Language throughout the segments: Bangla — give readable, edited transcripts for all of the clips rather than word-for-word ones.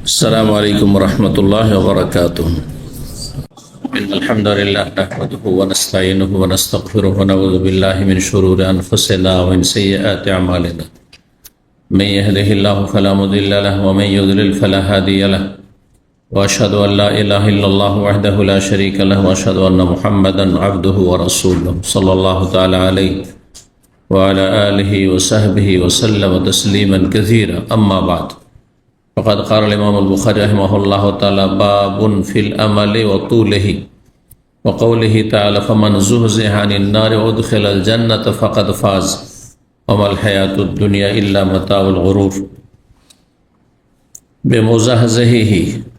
السلام عليكم ورحمة الله وبركاته. إن الحمد لله نحمده ونستعينه ونستغفره ونعوذ بالله من شرور أنفسنا ومن سيئات أعمالنا. من يهده الله فلا مضل له ومن يضلل فلا هادي له. وأشهد أن لا إله إلا الله وحده لا شريك له وأشهد أن محمدا عبده ورسوله صلى الله تعالى عليه وعلى آله وصحبه وسلم تسليما كثيرا. أما بعد، فقد قال الإمام البخاري رحمه الله تعالى: باب في الأمل وطوله، وقوله تعالى: فمن زحزح عن النار وأدخل الجنة فقد فاز وما الحياة الدنيا إلا متاع الغرور. بمزحزحه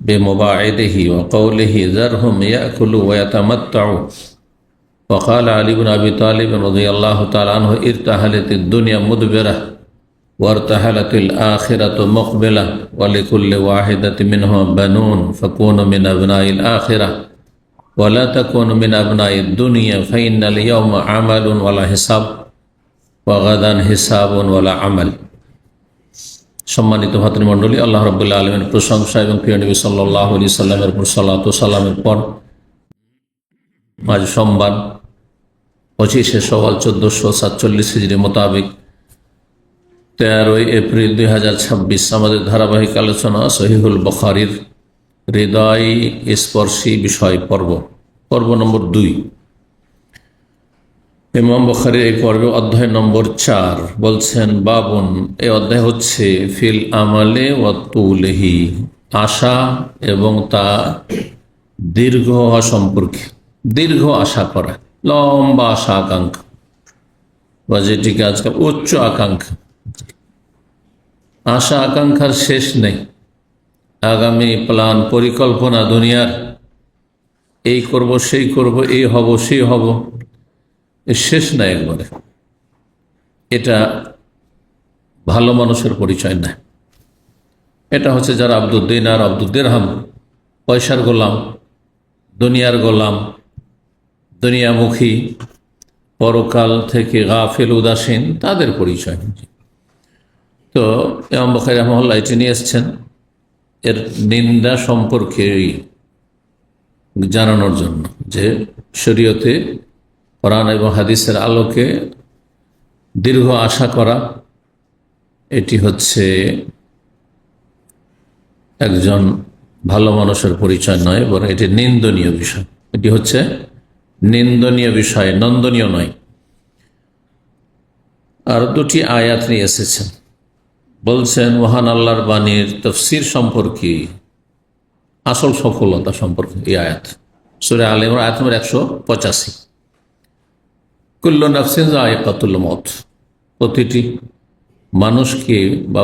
بمباعده، وقوله: ذرهم يأكلوا ويتمتعوا. وقال علي بن أبي طالب رضي الله تعالى عنه: ارتحلت الدنيا مدبرة وارتحلت الآخرة مقبلة ولكل واحدة منهم بنون فكونوا من أبناء الآخرة ولا تكونوا من أبناء الدنيا فإن اليوم عمل ولا حساب وغدا حساب ولا عمل। সম্মানিত ভাতৃমণ্ডলী, আল্লাহ রাব্বুল আলামিনের প্রশংসা এবং প্রিয় নবী সাল্লাল্লাহু আলাইহি সাল্লামের উপর সালাত ও সালামের পর আজ সোমবার 25শে শাওয়াল 1447 হিজরি মোতাবেক 13 এপ্রিল 2026 আমাদের ধারাবাহিক আলোচনা সহিহুল বুখারীর হৃদয় স্পর্শী বিষয় পর্ব নম্বর 2। ইমাম বুখারীর এই পর্বে অধ্যায় নম্বর 4 বলছেন, বাবুন, এই অধ্যায় হচ্ছে ফিল আমালে ওয়া তুলহি, আশা এবং তা দীর্ঘ হওয়া সম্পর্কে। দীর্ঘ আশা করা, লম্বা আশা আকাঙ্ক্ষা, বা যেটিকে আজকাল উচ্চ আকাঙ্ক্ষা। আশা আকাঙ্ক্ষার শেষ নেই। আগামী প্ল্যান পরিকল্পনা দুনিয়ার, এই করব সেই করব, এই হব সেই হব, এর শেষ নাই একবারে। এটা ভালো মানুষের পরিচয় না। এটা হচ্ছে যারা আব্দুদ দিনার আব্দুদ দিরহাম, পয়সার গোলাম, দুনিয়ার গোলাম, দুনিয়ামুখী, পরকাল থেকে গাফিল উদাসীন, তাদের পরিচয়। তো ইমাম বুখারী রাহিমাহুল্লাহ এটি নিয়ে এসেছেন এর নিন্দা সম্পর্কে জানানোর জন্য, যে শরীয়তে কোরআন এবং হাদিসের আলোকে দীর্ঘ আশা করা এটি হচ্ছে একজন ভালো মানুষের পরিচয় নয়, বরং এটি নিন্দনীয় বিষয়। এটি হচ্ছে নিন্দনীয় বিষয়, নন্দনীয় নয়। আর দুটি আয়াত নিয়ে এসেছেন। বলছেন মহান আল্লাহর বাণীর তাফসীর সম্পর্কে, আসল সফলতা সম্পর্কে এই আয়াত, সূরা আলে ইমরান আয়াত নম্বর 185। কুল্লু নাফসিন যায়কাতুল মউত, প্রতিটি মানুষকে বা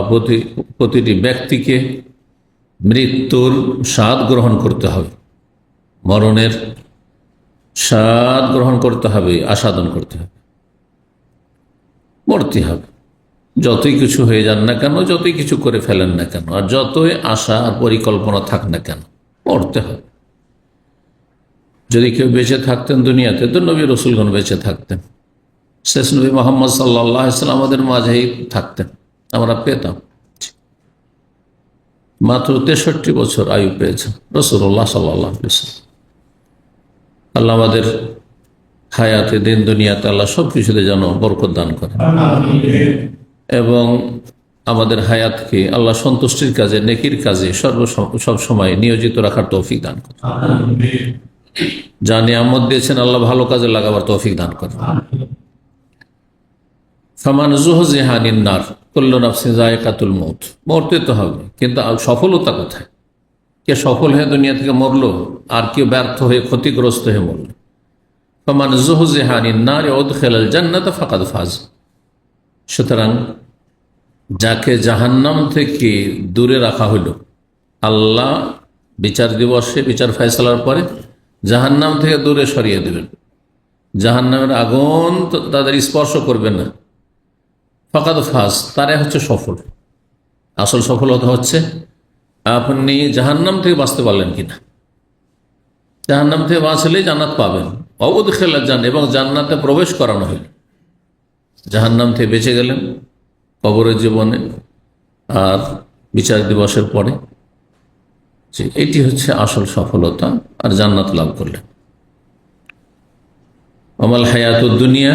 প্রতিটি ব্যক্তিকে মৃত্যুর স্বাদ গ্রহণ করতে হবে, মরণের স্বাদ গ্রহণ করতে হবে, আস্বাদন করতে হবে, মরতে হবে। যতই কিছু হয়ে যান না কেন, যতই কিছু করে ফেলেন না কেন, আর যতই আশা আর পরিকল্পনা থাক না কেন, মরতে হবে। যদি কেউ বেঁচে থাকতেন দুনিয়াতে, তো নবী রসুলগণ বেঁচে থাকতেন। শেষ নবী মুহাম্মদ সাল্লাল্লাহু আলাইহি ওয়াসাল্লাম আমাদের মাঝেই থাকতেন, আমরা পেতাম। মাত্র 63 বছর আয়ু পেয়েছেন রাসূলুল্লাহ সাল্লাল্লাহু আলাইহি ওয়াসাল্লাম। আল্লাহ আমাদের হায়াতে, দিন দুনিয়াতে আল্লাহ সব কিছুতে যেন বরকত দান করে এবং আমাদের হায়াতকে আল্লাহ সন্তুষ্টির কাজে, নেকির কাজে সব সময় নিয়োজিত রাখার তৌফিক দান করে। যা নিয়ামত দিয়েছেন আল্লাহ ভালো কাজে লাগাবার তৌফিক দান করে। ফামান যুহজিহা আনিন নার কুল্লু নাফসিন যায়কাতুল মউত, মরতে তো হবে, কিন্তু সফলতা কোথায়? কে সফল হয়ে দুনিয়া থেকে মরলো, আর কেউ ব্যর্থ হয়ে ক্ষতিগ্রস্ত হয়ে মরল। ফামান যুহজিহা আনিন নার ওয়া উদখিলাল জান্নাতা ফাকাদ ফাজ। সুতরাং যাকে জাহান্নাম থেকে দূরে রাখা হইল, আল্লাহ বিচার দিবসে, বিচার ফয়সালার পরে জাহান্নাম থেকে দূরে সরিয়ে দেবেন, জাহান্নামের আগুন তাদের স্পর্শ করবে না। ফাকাদ ফাজ, তারাই হচ্ছে সফল। আসল সফলতা হচ্ছে আপনি জাহান্নাম থেকে বাঁচতে পারলেন কিনা। জাহান্নাম থেকে বাঁচলেই জান্নাত পাবেন। উদখিলাল জান্নাহ, এবং জান্নাতে প্রবেশ করানো হইল। জাহান্নাম থেকে বেঁচে গেলেন কবরের জীবনে আর বিচার দিবসের পরে, যে এটি হচ্ছে আসল সফলতা, আর জান্নাত লাভ করলেন। আমাল হায়াতুদ দুনিয়া,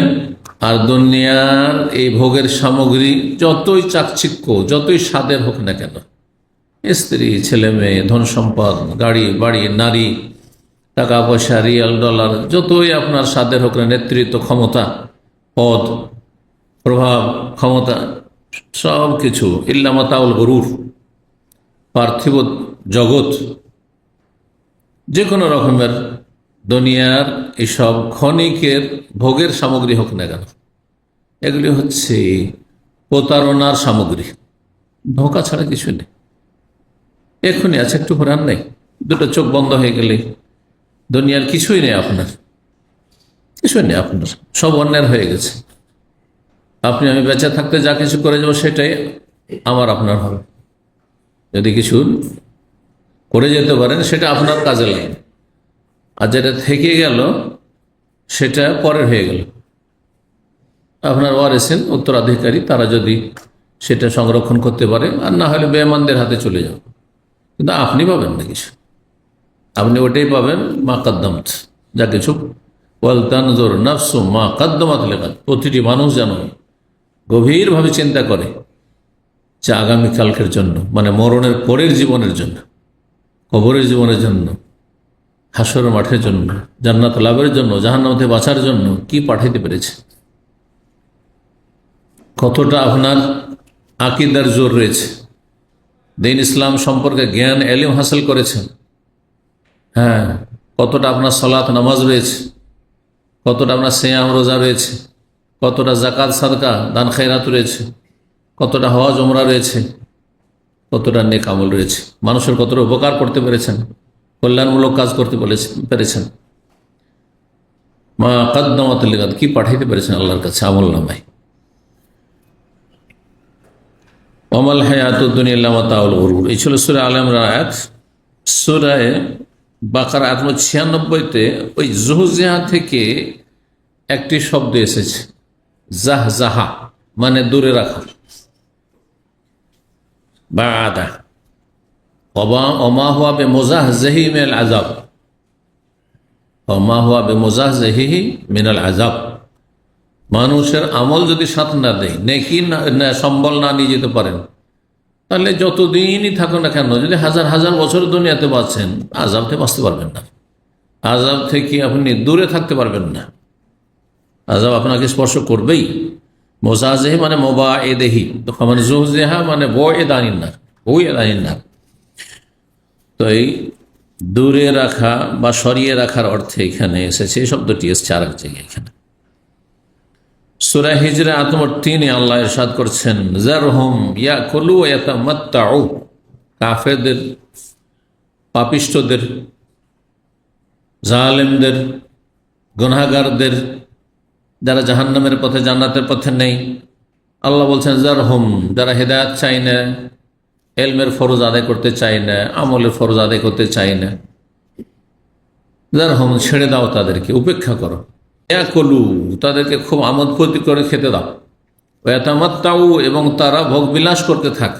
আর দুনিয়ার এই ভোগের সামগ্রী যতই চাকচিক্য, যতই স্বাদের হোক না কেন, স্ত্রী, ছেলে মেয়ে, ধন সম্পদ, গাড়ি বাড়ি, নারী, টাকা পয়সা, রিয়াল ডলার, যতই আপনার স্বাদের হোক না, নেতৃত্ব, ক্ষমতা, পদ, প্রভাব, ক্ষমতা, সব কিছু ইল্লা মাতাউল গরুর, পার্থিব জগৎ, যে কোনো রকমের দুনিয়ার এসব ক্ষণিকের ভোগের সামগ্রী হোক না কেন, এগুলি হচ্ছে প্রতারণার সামগ্রী, ধোঁকা ছাড়া কিছু নেই। এক্ষুনি আছে, একটু পরে আর নেই, দুটো চোখ বন্ধ হয়ে গেলে দুনিয়ার কিছুই নেই, আপনার কিছুই নেই, আপনার সব অন্যায় হয়ে গেছে। আপনি আমি বেঁচে থাকতে যা কিছু করে যাবো সেটাই আমার আপনার হবে। যদি কিছু করে যেতে পারেন সেটা আপনার কাজে লাগে, আর যেটা থেকে গেল সেটা পরের হয়ে গেল। আপনার ওয়ারিসিন, উত্তরাধিকারী, তারা যদি সেটা সংরক্ষণ করতে পারে, আর না হলে বেঈমানদের হাতে চলে যাবে, কিন্তু আপনি পাবেন না কিছু। আপনি ওটাই পাবেন মা কদ্দামত, যা কিছু ওয়াল তানজুর নাফসু মা কদ্দামাত লিগাদ। প্রতিটি মানুষ যেন গভীরভাবে চিন্তা করে যে আগামীকালকের জন্য, মানে মরণের পরের জীবনের জন্য, কবরের জীবনের জন্য, হাসরের মাঠের জন্য, জান্নাত লাভের জন্য, জাহান্নাম থেকে বাঁচার জন্য কি পাঠাইতে পেরেছে, কতটা আপনার আকীদার জোর রয়েছে, দ্বীন ইসলাম সম্পর্কে জ্ঞান এলিম হাসিল করেছেন, হ্যাঁ, কতটা আপনার সালাত নামাজ রয়েছে, কতটা আপনার সিয়াম রোজা রয়েছে, কতটা জাকাত সাদকা দান খায়রাত রয়েছে, কতটা হজ ওমরা রয়েছে, কতটা নেক আমল রয়েছে, মানুষের কতটা উপকার করতে পেরেছেন, কল্যাণমূলক কাজ করতে পেরেছেন, মা কদ্দামাত লিগাদ, কি পাঠাইতে পেরেছেন আল্লাহর কাছে আমল নামায়। ওমাল হায়াতুদ দুনিয়া ইল্লা মাতাউল গুরুর, এই ছিল সূরা আলে ইমরান আয়াত। সূরা বাকারা আয়াত 96-তে ওই জুহজিহা থেকে একটি শব্দ এসেছে, জাহজাহা, মানে দূরে রাখা, বাদা, ওমা হুয়া বিমুজাহজিহি মিনাল আযাব, ওমা হুয়া বিমুজাহজিহি মিনাল আযাব। মানুষের আমল যদি সাথ না দেয়, নেকি না সম্বল না নিয়ে যেতে পারেন, তাহলে যতদিনই থাকুন না কেন, যদি হাজার হাজার বছর দুনিয়াতে বাঁচেন, আযাব থেকে বাঁচতে পারবেন না, আযাব থেকে আপনি দূরে থাকতে পারবেন না, আযাব আপনাকে স্পর্শ করবেই। মোজাজেহি মানে মোবায়েদেহি, মানে জুহজেহা মানে বয়েদানিন্নার, বয়েদানিন্নার। তো এই দূরে রাখা বা সরিয়ে রাখার অর্থে এখানে এসেছে, এই শব্দটি এসেছে আর এক জায়গায়। এখানে সূরা হিজর আয়াত নম্বর 3-এ আল্লাহ ইরশাদ করছেন, যারহুম ইয়াকুলু ওয়া ইয়াতামাত্তাউ, কাফেরদের, পাপিষ্ঠদের, জালেমদের, গুনাহগারদের, যারা জাহান্নামের পথে জান্নাতের পথে নেই, আল্লাহ বলছেন যারহুম, যারা হেদায়েত চায় না, ইলমের ফরজ আদায় করতে চায় না, আমলের ফরজ আদায় করতে চায় না, যারহুম, ছেড়ে দাও তাদেরকে, উপেক্ষা করো, ইয়াকুলু, তাদেরকে খুব আমোদ ফুর্তি করে খেতে দাও, ওয়া ইয়াতামাত্তাউ, এবং তারা ভোগ বিলাস করতে থাক,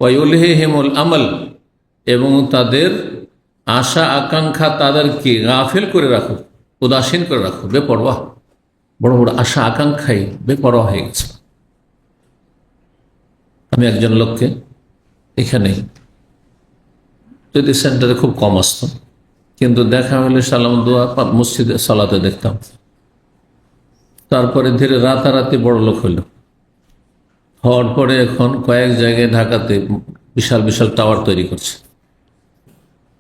ওয়া ইউলহিহিমুল আমল, এবং তাদের আশা আকাঙ্ক্ষা তাদেরকে গাফিল করে রাখো, উদাসীন করে রাখো, বেপরোয়া, বড় বড় আশা আকাঙ্ক্ষাই বেপরোয়া হয়ে গেছে। আমি একজন লোককে এখানে, যদি সেন্টারে খুব কম আসতো, কিন্তু দেখা হলে সালাম দোয়া মসজিদে সালাতে দেখতাম, তারপরে ধীরে রাতারাতি বড় লোক হওয়ার পরে এখন কয়েক জায়গায় ঢাকাতে বিশাল বিশাল টাওয়ার তৈরি করছে,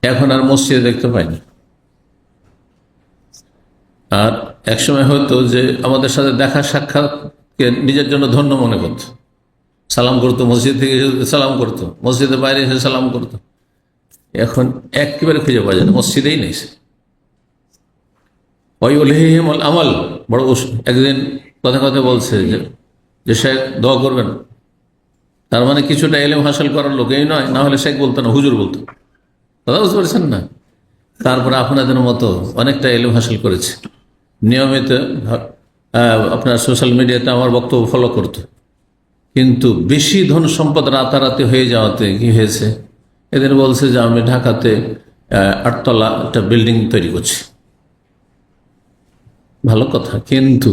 এখন আর মসজিদে দেখতে পাইনি। আর একসময় হয়তো যে আমাদের সাথে দেখা সাক্ষাৎকে নিজের জন্য ধন্য মনে করত, সালাম করতো, মসজিদ থেকে সালাম করতো, মসজিদের বাইরে এসে সালাম করতো, এখন একেবারে খুঁজে পাওয়া যায় না, মসজিদেই নেই সে। আমল, বড় একদিন কথা কথা বলছে যে শেখ দোয়া করবেন, তার মানে কিছুটা এলেম হাসিল করার লোক, এই নয়, না হলে শেখ বলতো না, হুজুর বলতো, কথা বুঝতে পারছেন না। তারপরে আপনাদের মতো অনেকটা এলেম হাসিল করেছে, নিয়মিত আপনার সোশ্যাল মিডিয়াতে আমার বক্তব্য ফলো করতো, কিন্তু বেশি ধন সম্পদ রাতারাতি হয়ে যাওয়াতে কি হয়েছে, এদের বলছে যে আমি ঢাকাতে 8 তলা একটা বিল্ডিং তৈরি করছি। ভালো কথা, কিন্তু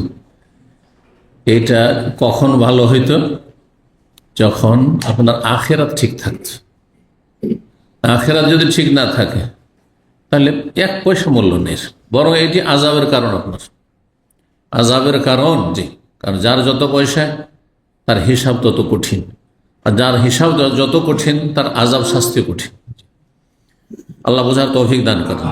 এটা কখন ভালো হইতো? যখন আপনার আখেরাত ঠিক থাকছে। আখেরাত যদি ঠিক না থাকে তাহলে 1 পয়সা মূল্য নেই, বরং এটি আযাবের কারণ, আপনার আযাবের কারণ। জি, কারণ যার যত পয়সা তার হিসাব তত কঠিন, আর যার হিসাব যত কঠিন তার আযাব শাস্তি কঠিন। আল্লাহ বোঝার তৌফিক দান করেন।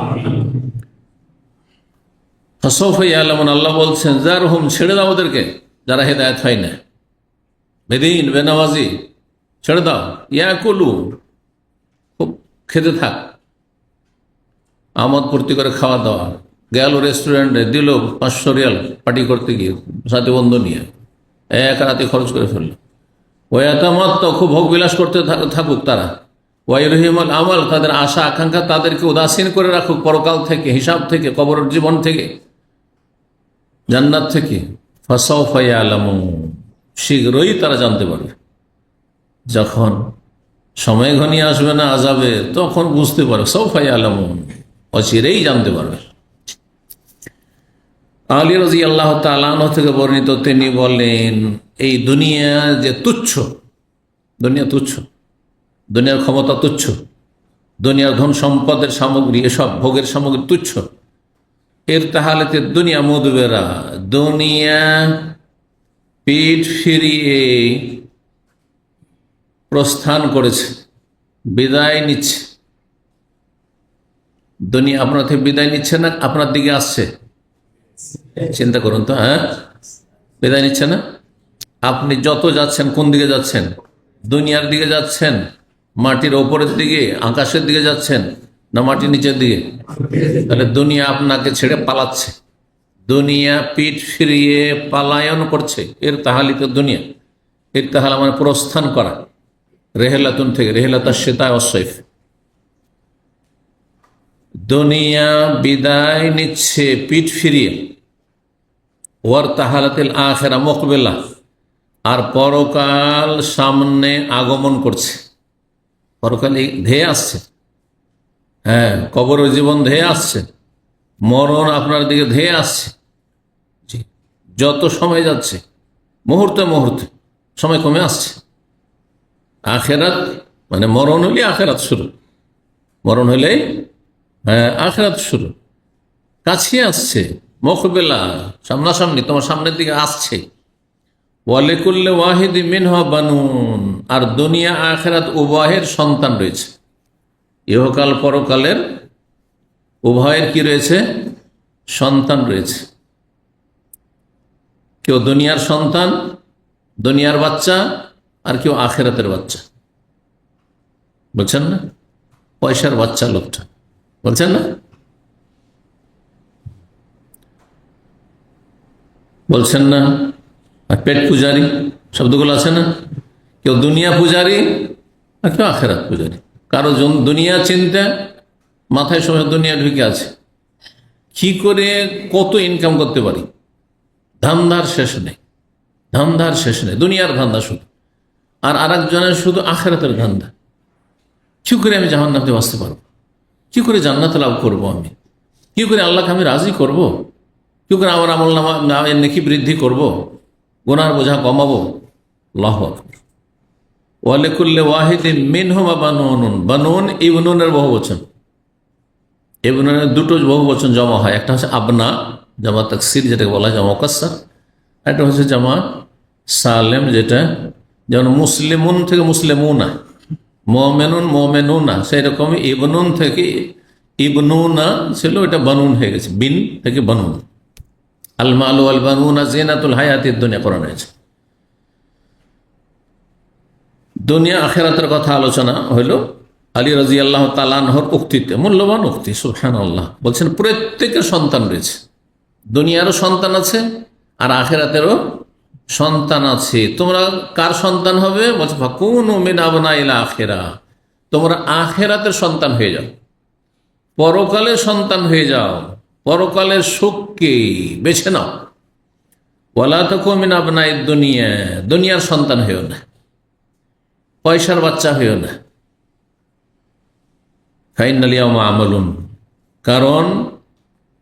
ফাসাউফা ইয়ালামুন, আল্লাহ বলছেন যারহুম, ছেড়ে দাও ওদেরকে যারা হেদায়েত হয় না, বেদিন বেনামাজি, ছেড়ে দাও। ইয়াকুলু, খুব খেতে থাক, আমোদ ফুর্তি করে খাওয়া দাওয়া, গেল রেস্টুরেন্টে, দিল 500 রিয়াল পার্টি করতে গিয়ে সাথে বন্ধু নিয়ে, এক রাতে খরচ করে ফেলল। ওয়াতামাত্ত, খুব ভোগ বিলাস করতে থাকুক তারা। ওয়াইরহিমাল আমাল, তাদের আশা আকাঙ্ক্ষা তাদেরকে উদাসীন করে রাখুক পরকাল থেকে, হিসাব থেকে, কবরের জীবন থেকে, জান্নাত থেকে। ফাসাউফা ইয়ালামুন, শীঘ্রই তারা জানতে পারবে। যখন সময় ঘনিয়ে আসবে না আযাবের, তখন বুঝতে পারবে। সাউফা ইয়ালামুন, অচিরেই জানতে পারবে। আলী রাদিয়াল্লাহু তাআলা আনহু থেকে বর্ণিত, তিনি বলেন এই দুনিয়া যে তুচ্ছ, দুনিয়া তুচ্ছ, দুনিয়ার ক্ষমতা তুচ্ছ, দুনিয়ার ধন সম্পদের সামগ্রী, এসব ভোগের সামগ্রী তুচ্ছ। এর তাহালেতে দুনিয়া মুদবেরা, দুনিয়া পিঠ ফিরিয়ে প্রস্থান করেছে, বিদায় নিচ্ছে। দুনিয়া আপনার থেকে বিদায় নিচ্ছে না, আপনার দিকে আসছে। চিন্তা করুন তো, হ্যাঁ, বিদায় নিচ্ছে না। আপনি যত যাচ্ছেন, কোন দিকে যাচ্ছেন? দুনিয়ার দিকে যাচ্ছেন, মাটির ওপরের দিকে, আকাশের দিকে যাচ্ছেন, না মাটির নিচের দিকে? তাহলে দুনিয়া আপনাকে ছেড়ে পালাচ্ছে, দুনিয়া পিঠ ফিরিয়ে পালায়ন করছে। এর তাহালিত দুনিয়া, এর তাহাল মানে প্রস্থান করা, রেহেলাতুন থেকে, রেহেলাতা সেতা অসৈফ। দুনিয়া বিদায় নিচ্ছে পিঠ ফিরিয়ে। ওয়ার তাহালাতিল আখিরা মুকবিলা, আর পরকাল সামনে আগমন করছে, পরকাল ধেয়ে আসছে। হ্যাঁ, কবরের জীবন ধেয়ে আসছে, মরণ আপনার দিকে ধেয়ে আসছে। জি, যত সময় যাচ্ছে, মুহূর্তে মুহূর্তে সময় কমে আসছে। আখেরাত মানে মরণ হলে আখেরাত শুরু, মরণ হলে আখেরাত শুরু, কাছে আসছে। মুকবিলা, সামনাসামনি, তোমার সামনের দিকে আসছে। ওয়ালিকুল্লি ওয়াহিদি মিনহা বানুন, আর দুনিয়া আখেরাত উভয়ের সন্তান রয়েছে। ইহকাল পরকালের উভয়ের কি রয়েছে? সন্তান রয়েছে। কেউ দুনিয়ার সন্তান, দুনিয়ার বাচ্চা, আর কেউ আখেরাতের বাচ্চা। বলছেন না? পয়সার বাচ্চা লোকটা, বলছেন না? বলছেন না? আর পেট পূজারি শব্দগুলো আছে না? কেউ দুনিয়া পূজারি আর কেউ আখেরাত পূজারি। কারো দুনিয়া চিন্তা, মাথায় সময় দুনিয়া ঢুকে আছে, কি করে কত ইনকাম করতে পারি, ধান্দার শেষ নেই, ধান্দার শেষ নেই, দুনিয়ার ধান্দা শুধু। আর আরেকজনের শুধু আখেরাতের ধান্দা, কি করে আমি জাহান্নাম থেকে বাঁচতে পারবো, কি করে জান্নাত লাভ করবো, আমি কি করে আল্লাহকে আমি রাজি করব, কি করে আমার আমল নামা নেকি বৃদ্ধি করব, গুনার বোঝা কমাবো। আল্লাহু আকবার। ওয়ালিকুল্লি ওয়াহিদিন মিনহুমা বানুন, বানুন ইবনুনের বহু বচন, ইবনুনের দুটো বহু বচন জমা হয়। একটা হচ্ছে আবনা, জামা তাকসির যেটাকে বলা হয়, জামা মুকাসসার। একটা হচ্ছে জামা সালেম, যেটা যেমন মুসলিমুন থেকে মুসলিমুনা, মুমিনুন মুমিনুনা, সেই রকম ইবনুন থেকে ইবনুনা ছিল, এটা বানুন হয়ে গেছে, বিন থেকে বানুন। আল মালু আল বানুনা জিনাতুল হায়াতিদ দুনিয়া কোরআন হয়েছে। দুনিয়া আখেরাতের কথা আলোচনা হইল আলী রাদিয়াল্লাহু তাআলা আনহুর উক্তিতে, মূল্যবান উক্তি, সুবহানাল্লাহ। বলছেন প্রত্যেকের সন্তান রয়েছে, দুনিয়ারও সন্তান আছে আর আখেরাতেরও সন্তান আছে। তোমরা কার সন্তান হবে? বলছে ফাকুনু মিন আবনাইল আখিরা, তোমরা আখেরাতের সন্তান হয়ে যাও, পরকালের সন্তান হয়ে যাও, পরকালের সুখকে বেছে নাও। ওয়ালা তাকুনু মিন আবনাইদ দুনিয়া, দুনিয়ার সন্তান হয়েও না, পয়সার বাচ্চা হয়েও না, ফাইনাল ইয়াউমা আমালুন, কারণ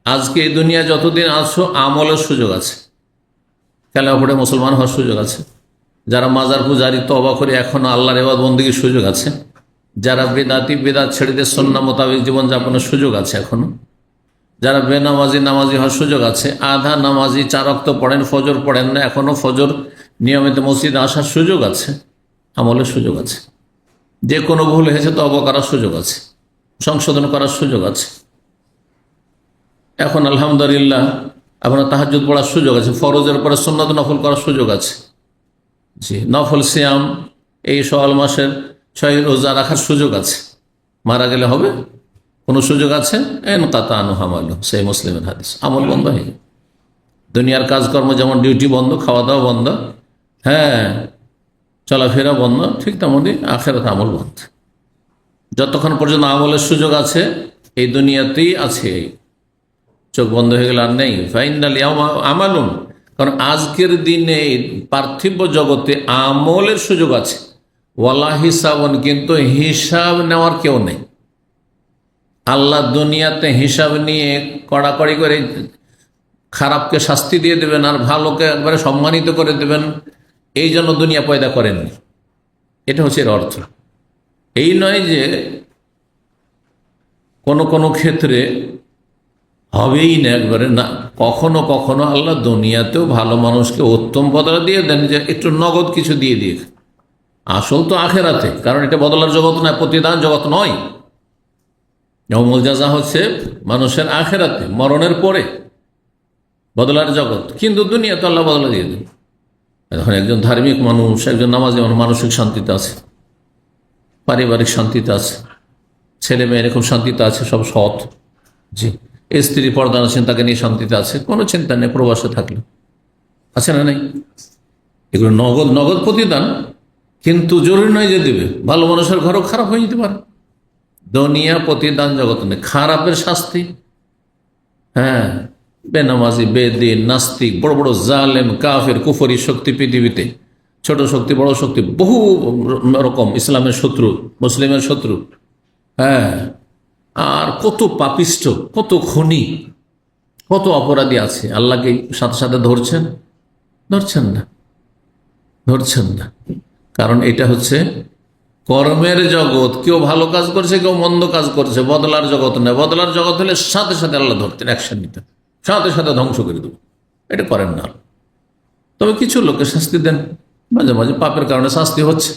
আজকে এই দুনিয়া যতদিন আছো আমলের সুযোগ আছে, কালেমা পড়ে মুসলমান হওয়ার সুযোগ আছে। যারা মাজার পূজারি তওবা করে এখনো আল্লাহর ইবাদত বন্দেগীর সুযোগ আছে। যারা বেদাত ছেড়ে দিয়ে সুন্নাহ মোতাবেক জীবনযাপনের সুযোগ আছে এখনো। যারা নামাজি হওয়ার সুযোগ আছে। আধা নামাজি 4 ওয়াক্ত পড়েন, ফজর পড়েন না, এখনো ফজর নিয়মিত মসজিদে আসার সুযোগ আছে, আমলের সুযোগ আছে। যে কোনো ভুল হয়েছে তওবা করার সুযোগ আছে, সংশোধন করার সুযোগ আছে। এখন আলহামদুলিল্লাহ আপনার তাহাজ্জুদ পড়ার সুযোগ আছে, ফরজের পরে সুন্নাত নফল করার সুযোগ আছে। জি, নফল সিয়াম এই শাওয়াল মাসের 6 রোজা রাখার সুযোগ আছে। মারা গেলে হবে কোনো সুযোগ আছে? এনকাতা আনহু আমালু, সেই মুসলিমের হাদিস। আমল বন্ধ হয়ে গেল। দুনিয়ার কাজকর্ম যেমন ডিউটি বন্ধ, খাওয়া দাওয়া বন্ধ, হ্যাঁ চলাফেরা বন্ধ, ঠিক তেমনই আখিরাত আমল বন্ধ। যতক্ষণ পর্যন্ত আমলের সুযোগ আছে এই দুনিয়াতেই আছে, চোখ বন্ধ হয়ে গেলে আর নেই। ফাইনাল ইয়াউমা আমালুন, কারণ আজকের দিনে পার্থিব জগতে আমলের সুযোগ আছে। ওয়ালা হিসাবন, কিন্তু হিসাব নেওয়ার কেউ নেই। আল্লাহ দুনিয়াতে হিসাব নিয়ে কড়াকড়ি করে খারাপকে শাস্তি দিয়ে দেবেন আর ভালোকে একবারে সম্মানিত করে দেবেন, এই জন্য দুনিয়া পয়দা করেননি। এটা হচ্ছে এর অর্থ। এই নয় যে কোনো ক্ষেত্রে হবেই না, একবারে না। কখনো কখনো আল্লাহ দুনিয়াতেও ভালো মানুষকে উত্তম বদলা দিয়ে দেন, যে একটু নগদ কিছু দিয়ে দিয়ে। আসল তো আখেরাতে, কারণ এটা বদলার জগৎ নয়, প্রতিদান জগৎ নয়। ইয়াউমুল জাযা হচ্ছে মানুষের আখেরাতে, মরণের পরে বদলার জগৎ। কিন্তু দুনিয়া তো আল্লাহ বদলা দিয়ে দেন। এখন একজন ধার্মিক মানুষ, একজন নামাজি মানুষ মানসিক শান্তিতে আছে, পারিবারিক শান্তিতে আছে, ছেলে মেয়ের খুব শান্তিতে আছে, সব সৎ। জি, স্ত্রী পর্দা আছেন, তাকে নিয়ে শান্তিতে আছে, কোনো চিন্তা নেই, প্রবাসে থাকলে আছে না নেই। এগুলো নগদ প্রতিদান, কিন্তু জরুরি নয় যে দেবে। ভালো মানুষের ঘরও খারাপ হয়ে যেতে পারে। দুনিয়া প্রতিদান জগৎ নেই, খারাপের শাস্তি। হ্যাঁ, বেনামাজি, বেদিন, নাস্তিক, বড় বড় জালেম, কাফের, কুফরি শক্তি পৃথিবীতে, ছোট শক্তি, বড় শক্তি, বহু রকম, ইসলামের শত্রু, মুসলিমের শত্রু। হ্যাঁ, আর কত পাপিষ্ট, কত খনি, কত অপরাধী আছে। আল্লাহকে সাথে সাথে ধরছেন না। কারণ এটা হচ্ছে কর্মের জগৎ। কেউ ভালো কাজ করছে, কেউ মন্দ কাজ করছে, বদলার জগৎ নয়। বদলার জগৎ হলে সাথে সাথে আল্লাহ ধরতেন, অ্যাকশন নিতেন, সাথে সাথে ধ্বংস করে দেব। এটা করেন না। তবে কিছু লোকে শাস্তি দেন, মাঝে মাঝে পাপের কারণে শাস্তি হচ্ছে,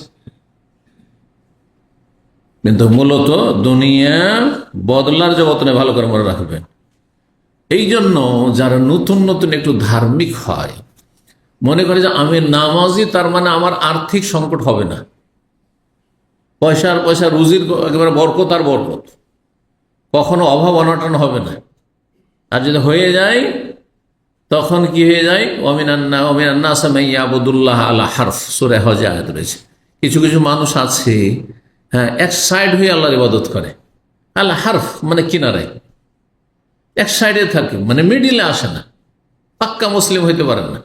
কিন্তু মূলত দুনিয়া বদলার জগৎ নয়, ভালো করে মনে রাখবেন। এই জন্য যারা নতুন নতুন একটু ধার্মিক হয়, মনে করে যে আমি নামাজি, তার মানে আমার আর্থিক সংকট হবে না, পয়সা রুজির একেবারে বরকত আর বরকত, কখনো অভাব অনটন হবে না। আর যদি হয়ে যায় তখন কি হয়ে যায়? ওমিনান্নাস মাইয়াবুদুল্লাহ আলা হারফ, সূরা হজ আয়াত রয়েছে। কিছু কিছু মানুষ আছে, হ্যাঁ, এক সাইড হয়ে আল্লাহর ইবাদত করে। আল্লাহ হারফ মানে কিনারায়, এক সাইডে থাকে, মানে মিডিলে আসে না, পাক্কা মুসলিম হইতে পারেন না।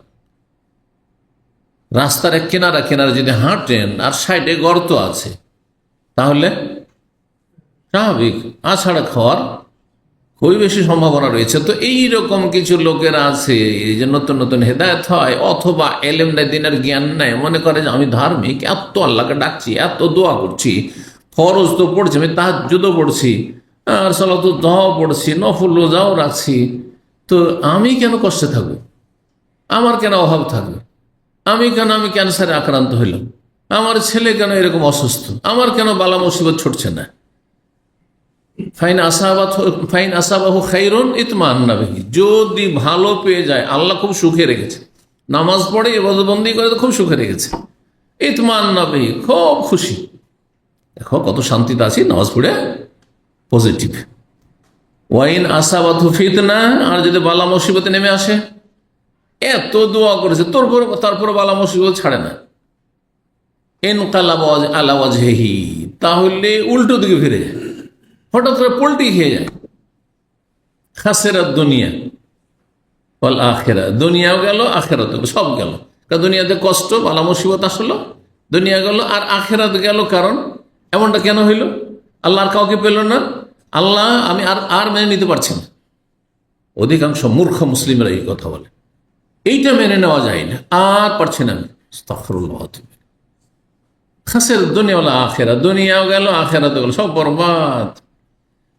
রাস্তার এক কিনারা যদি হাঁটেন আর সাইডে গর্ত আছে, তাহলে স্বাভাবিক আছাড়া খাওয়ার খুবই বেশি সম্ভাবনা রয়েছে। তো এইরকম কিছু লোকেরা আছে যে নতুন নতুন হেদায়েত হয়, অথবা এলেম নেয়, দিনের জ্ঞান নেয়, মনে করে যে আমি ধার্মিক, এত আল্লাহকে ডাকছি, এত দোয়া করছি, ফরজ তো পড়ছি, আমি তাহাজ্জুদও পড়ছি, আর সালাতুদ দুহাও পড়ছি, নফল রোজাও রাখছি, তো আমি কেন কষ্টে থাকবো? আমার কেন অভাব থাকবে? আমি ক্যান্সারে আক্রান্ত হইলাম? আমার ছেলে কেন এরকম অসুস্থ? আমার কেন বালা মুসিবত ছুটছে না? ফাইন আসাবাহু খাইরুন ইতমান্না বিহি, যদি ভালো পেয়ে যায়, আল্লাহ খুব সুখে রেখেছে, নামাজ পড়ে ইবাদতবন্দি করে তো খুব সুখে রেখেছে, ইতমান্না বিহি, খুব খুশি। দেখো কত শান্তিতে আছি নামাজ পড়ে, পজিটিভ। ওয়াইন আসাবাতহু ফিতনা, আর যদি বালা মুসিবতে নেমে আসে, এত দোয়া করেছে তারপর বালা মুসিবত ছাড়ে না, ইনকালাবা আলা ওয়াজহিহি, তাহলে উল্টো দিকে ফিরে যায়, হঠাৎ করে পোল্টি খেয়ে যায়। খাসেরাত দুনিয়া ওয়াল আখিরা, দুনিয়াও গেল, আখিরাত সব গেল। কারণ দুনিয়াতে কষ্ট, বালা মুসিবত আসলো, দুনিয়া গেল, আর আখিরাত গেল। কারণ এমনটা কেন হইল? আল্লাহর কাউকে পেল না, আল্লাহ আমি আর আর মেনে নিতে পারছি না। অধিকাংশ মূর্খ মুসলিমরা এই কথা বলে, এইটা মেনে নেওয়া যায় না, আর পারছি না আমি। আস্তাগফিরুল্লাহ। খাসের দুনিয়া ওয়াল আখিরা, দুনিয়াও গেল আখিরাতও গেল, সব বরবাদ।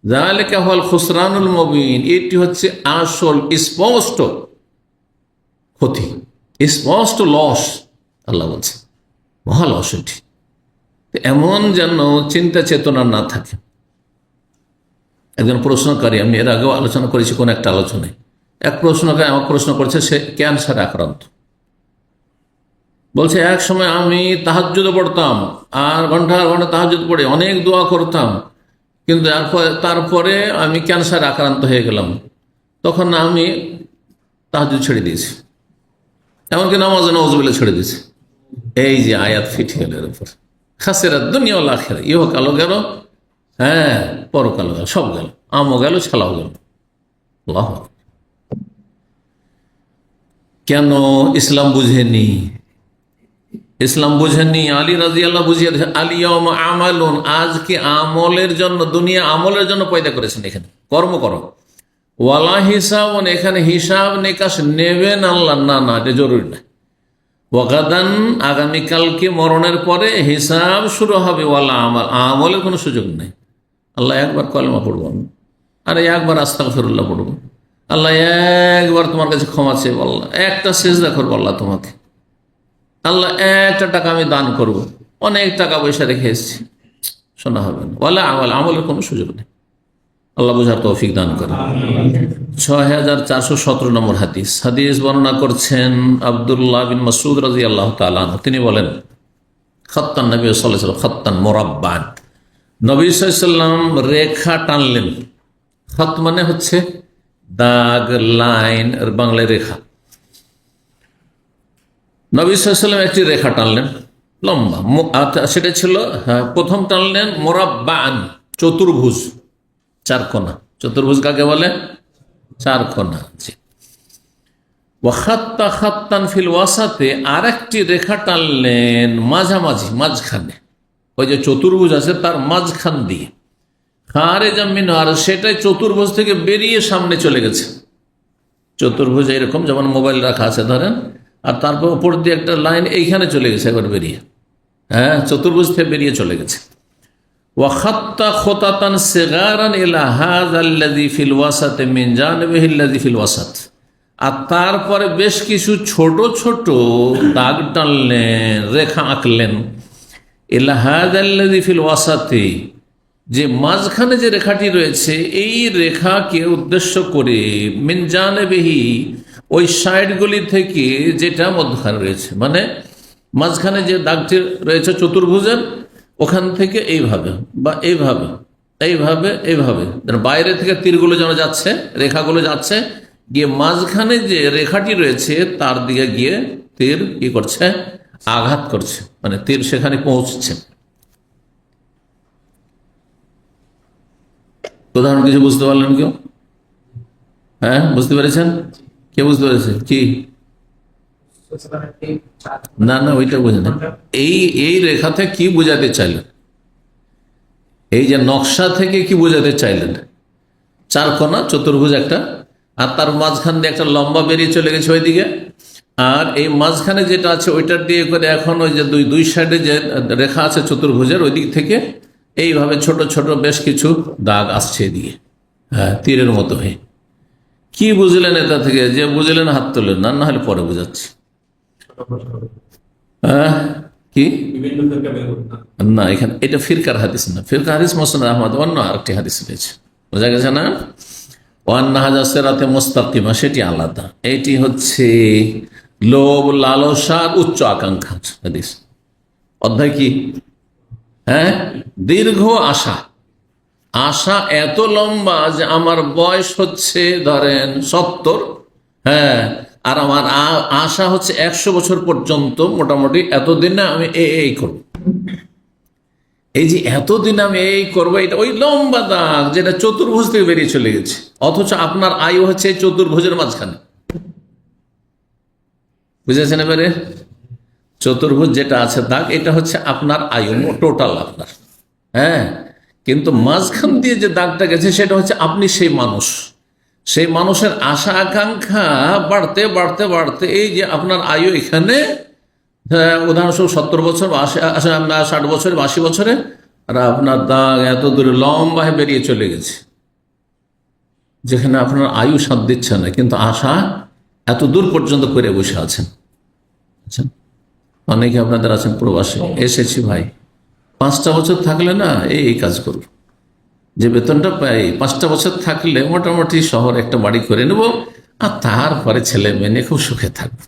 যালিকা হুয়াল খুসরানুল মুবিন, এটি হচ্ছে আসল স্পষ্ট ক্ষতি, স্পষ্ট লস। আল্লাহ বলছে মহা লস এটি। এমন যেন চিন্তা চেতনা না থাকে। একজন প্রশ্নকারী, আমি এর আগেও আলোচনা করেছি কোন একটা আলোচনায়, এক প্রশ্নকারী আমাকে প্রশ্ন করছে, সে ক্যান্সার আক্রান্ত। বলছে এক সময় আমি তাহাজ্জুদ পড়তাম, আর ঘন্টার ঘন্টা তাহাজ্জুদ পড়ে অনেক দোয়া করতাম, কিন্তু তারপরে আমি ক্যান্সার আক্রান্ত হয়ে গেলাম, তখন আমি তাহাজ্জুদ ছেড়ে দিয়েছি, এমনকি নামাজ নাউজুবিল্লাহ ছেড়ে দিয়েছি। এই যে আয়াত ফিট গেল এর উপর। খাসেরা দুনিয়া ওয়াল আখিরা, ইহকালও গেল, হ্যাঁ পরকালও গেল, সব গেল, আমও গেল ছালাও গেল। আল্লাহ, কেন ইসলাম বুঝেনি? ইসলাম বুঝেননি, আলী রাদিয়াল্লাহু বুঝিয়ে দিয়েছেন, আলিয়াউমা আমালুন, আজকে আমলের জন্য, দুনিয়া আমলের জন্য পয়দা করেছেন, এখানে কর্ম করো। ওয়ালা হিসাবন, এখানে হিসাব নিকাশ নেবেন আল্লাহ, না না এটা জরুরি না। ওয়াগাদান, আগামীকালকে মরণের পরে হিসাব শুরু হবে। ওয়ালা আমাল, আমলের কোনো সুযোগ নেই। আল্লাহ একবার কলেমা পড়বো আমি, আরে একবার আস্তাগফিরুল্লাহ পড়বো, আল্লাহ একবার তোমার কাছে ক্ষমা চেয়ে, আল্লাহ একটা সিজদা করবো আল্লাহ তোমাকে, আল্লাহ একটা টাকা আমি দান করব, অনেক টাকা পয়সা রেখে এসেছি, শোনা হবে না। ওয়ালা আমল, আমলের কোনো সুযোগ নেই। আল্লাহ বুঝার তৌফিক দান করেন। 6417 নম্বর হাদিস। হাদিস বর্ণনা করছেন আব্দুল্লাহ বিন মাসউদ রাদিয়াল্লাহু তাআলা আনহু। তিনি বলেন, খাত্তান নবী সাল্লাল্লাহু আলাইহি ওয়াসাল্লাম খাত্তান মুরাব্বান, নবী সাল্লাল্লাহু আলাইহি ওয়াসাল্লাম রেখা টানলেন। খাত মানে হচ্ছে দাগ, লাইন, আর বাংলায় রেখা। নবী সাল্লাল্লাহু আলাইহি ওয়াসাল্লাম একটি রেখা টানলেন লম্বা, সেটা ছিল, প্রথম টানলেন মুরাব্বান, চতুর্ভুজ, চার কোনা। চতুর্ভুজ কাকে বলে? চার কোনা। জি। ওয়াখাত্তা খাত্তান ফিল ওয়াসাতে, আর একটি রেখা টানলেন মাঝামাঝি, মাঝখানে, ওই যে চতুর্ভুজ আছে তার মাঝখান দিয়ে। খারেজা মিন, আর সেটাই চতুর্ভুজ থেকে বেরিয়ে সামনে চলে গেছে। চতুর্ভুজ এরকম যেমন মোবাইল রাখা আছে ধরেন, আর তারপর উপর দিয়ে একটা লাইন এইখানে চলে গেছে, একবার বেরিয়ে, হ্যাঁ চতুর্ভুজ থেকে বেরিয়ে চলে গেছে। ওয়াখাত্তা খোতাতান সিগারান ইলা হাযাল্লাযী ফিল ওয়াসাত মিন জানিবিহিল্লাযী ফিল ওয়াসাত, আর তারপরে বেশ কিছু ছোট ছোট দাগ টানলেন, রেখা আঁকলেন, ইলা হাযাল্লাযী ফিল ওয়াসাতি, যে মাঝখানে যে রেখাটি রয়েছে এই রেখাকে উদ্দেশ্য করে, মিন জানিবিহি, ওই সাইডগুলি থেকে যেটা মধ্যখানে রয়েছে, মানে মাঝখানে যে দাগটি রয়েছে চতুর্ভুজের, ওখান থেকে এইভাবে বা এইভাবে এইভাবে এইভাবে, বাইরে থেকে তীরগুলো যেন যাচ্ছে, রেখাগুলো যাচ্ছে, গিয়ে মাঝখানে যে রেখাটি রয়েছে তার দিকে গিয়ে তীর কি করছে? আঘাত করছে, মানে তীর সেখানে পৌঁছছে। উদাহরণ কিছু বুঝতে পারলেন কেউ? হ্যাঁ বুঝতে পেরেছেন? কে বুঝতে পেরেছে? কি না না ওইটা বুঝে না। এই রেখাতে কি বোঝাতে চাইলেন? এই যে নকশা থেকে কি বোঝাতে চাইলেন? চার কোনা চতুর্ভুজ একটা, আর তার মাঝখান দিয়ে একটা লম্বা বেরিয়ে চলে গেছে ওইদিকে, আর এই মাঝখানে যেটা আছে ওইটার দিয়ে করে এখন ওই যে দুই সাইডে যে রেখা আছে চতুর্ভুজের, ওই দিক থেকে এইভাবে ছোট ছোট বেশ কিছু দাগ আসছে এদিকে, হ্যাঁ তীরের মতো হয়ে। কি বুঝলেন এটা থেকে? যে বুঝলেন হাত তোলেন, না না হলে পরে বুঝাচ্ছি। কি না, এখানে এটা ফিরকার হাদিস না, ফিরকার হাদিস মুসনাদ আহমদ, অন্য আরেকটি হাদিস রয়েছে, বোঝা গেছে না? ওয়ান্না হাজা সিরাতে মুস্তাকিমা, সেটি আলাদা। এটি হচ্ছে লোভ, লালসার উচ্চ আকাঙ্ক্ষা হাদিস। অধ্যায় কি? হ্যাঁ, দীর্ঘ আশা। আশা এত লম্বা যে আমার বয়স হচ্ছে ধরেন 70, হ্যাঁ, আর আমার আশা হচ্ছে 100 বছর পর্যন্ত, মোটামুটি এতদিনে আমি এই করব। এই যে এতদিন আমি এই করবো, এটা ওই লম্বা দাগ যেটা চতুর্ভুজ থেকে বেরিয়ে চলে গেছে, অথচ আপনার আয়ু হচ্ছে এই চতুর্ভুজের মাঝখানে। বুঝেছেন এবারে? চতুর্ভুজ যেটা আছে দাগ, এটা হচ্ছে আপনার আয়ু টোটাল আপনার, হ্যাঁ, কিন্তু মাঝখান দিয়ে যে দাগটা গেছে সেটা হচ্ছে আপনি সেই মানুষ, সেই মানুষের আশা আকাঙ্ক্ষা বাড়তে বাড়তে বাড়তে এই যে আপনার আয়ু এখানে উদাহরণস্বরূপ 70 বছর বা 60 বছরে বা 80 বছরে, আর আপনার দাগ এত দূরে লম্বা হয়ে বেরিয়ে চলে গেছে, যেখানে আপনার আয়ু সাথ দিচ্ছে না, কিন্তু আশা এত দূর পর্যন্ত করে বসে আছেন। অনেকে আপনাদের আছেন প্রবাসে, এসেছি ভাই 5টা বছর থাকলে না এই কাজ করব, যে বেতনটা পাই 5টা বছর থাকলে মোটামুটি শহরে একটা বাড়ি করে নেব, আর তারপরে ছেলে মেয়ে নিয়ে খুব সুখে থাকবো।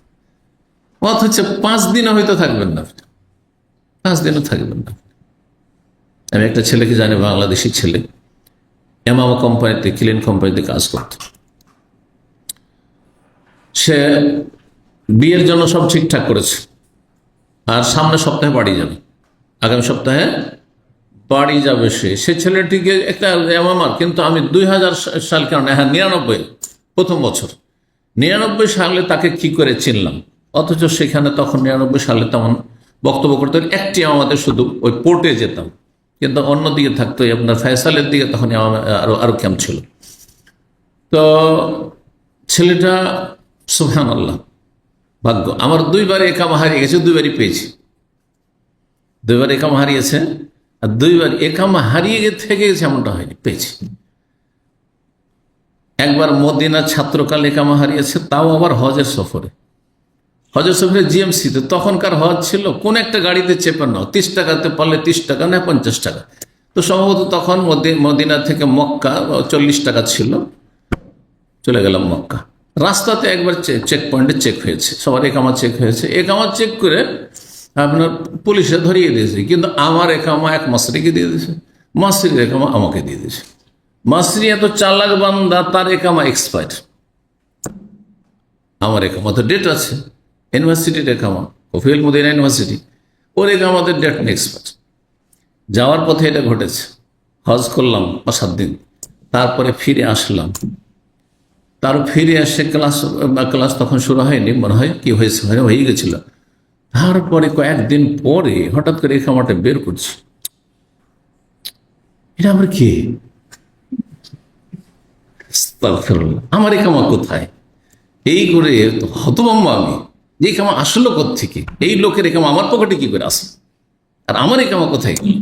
অথচ 5 দিনও হয়তো থাকবেন না, 5 দিনও থাকবেন না। আমি একটা ছেলেকে জানি, বাংলাদেশি ছেলে, এমামা কোম্পানিতে, ক্লিন কোম্পানিতে কাজ করত। সে বিয়ের জন্য সব ঠিকঠাক করেছে, আর সামনের সপ্তাহে বাড়ি যাবে, আগামী সপ্তাহে বাড়ি যাবে। সে ছেলেটিকে একটা এমামার, কিন্তু আমি 2000 সাল, কারণ হ্যাঁ 99 প্রথম বছর, 99 সালে তাকে কি করে চিনলাম। অথচ সেখানে তখন 99 সালে তেমন বক্তব্য করতে একটি আমাদের শুধু ওই পোর্টে যেতাম, কিন্তু অন্যদিকে থাকতো আপনার ফয়সালের দিকে, তখন আরো ক্যাম্প ছিল। তো ছেলেটা সুবহানাল্লাহ, ভাগ্য আমার 2বার একামা হারিয়ে গেছে, 2বারই পেয়েছি। 2বার একামা হারিয়েছে, আর 2বার একামা হারিয়ে থেকে গেছে এমনটা হয়নি, পেয়েছি। একবার মদিনা ছাত্রকাল একামা হারিয়েছে, তাও আবার হজের সফরে, জিএমসিতে। তখনকার হজ ছিল কোন একটা গাড়িতে চেপে নাও, 30 টাকাতে পারলে 30 টাকা, না 50 টাকা। তো সম্ভবত তখন মদিনা থেকে মক্কা 40 টাকা ছিল। চলে গেলাম মক্কা, রাস্তাতে একবার চেক পয়েন্টে চেক হয়েছে, সবার একামা চেক হয়েছে। একামা চেক করে আপনার পুলিশে ধরিয়ে দিয়েছে, কিন্তু আমার একামা এক মাসরিকে দিয়ে দিয়েছে, মাসরির একামা আমাকে দিয়ে দিয়েছে। মাসরি এত চালাক বান্দা, তার একামা এক্সপায়ার, আমার একামা তো ডেট আছে। ইউনিভার্সিটির একামা, কফিল মদিনা ইউনিভার্সিটি, ওর একামাদের ডেট এক্সপায়ার। যাওয়ার পথে এটা ঘটেছে, হজ করলাম 5-7 দিন, তারপরে ফিরে আসলাম। তার ফিরে আসে ক্লাস তখন শুরু হয়নি, মনে হয় কি হয়েছে, হয়ে গেছিল। তারপরে কয়েকদিন পরে হঠাৎ করে একামাটা বের করছি, এটা আমার কি, আমার একামা কোথায়? এই করে হতভম্ব আমি, যে একামা আসলো কোত্থেকে, এই লোকের একামা আমার পকেটে কি করে আসে, আর আমার একামা কোথায় গেল?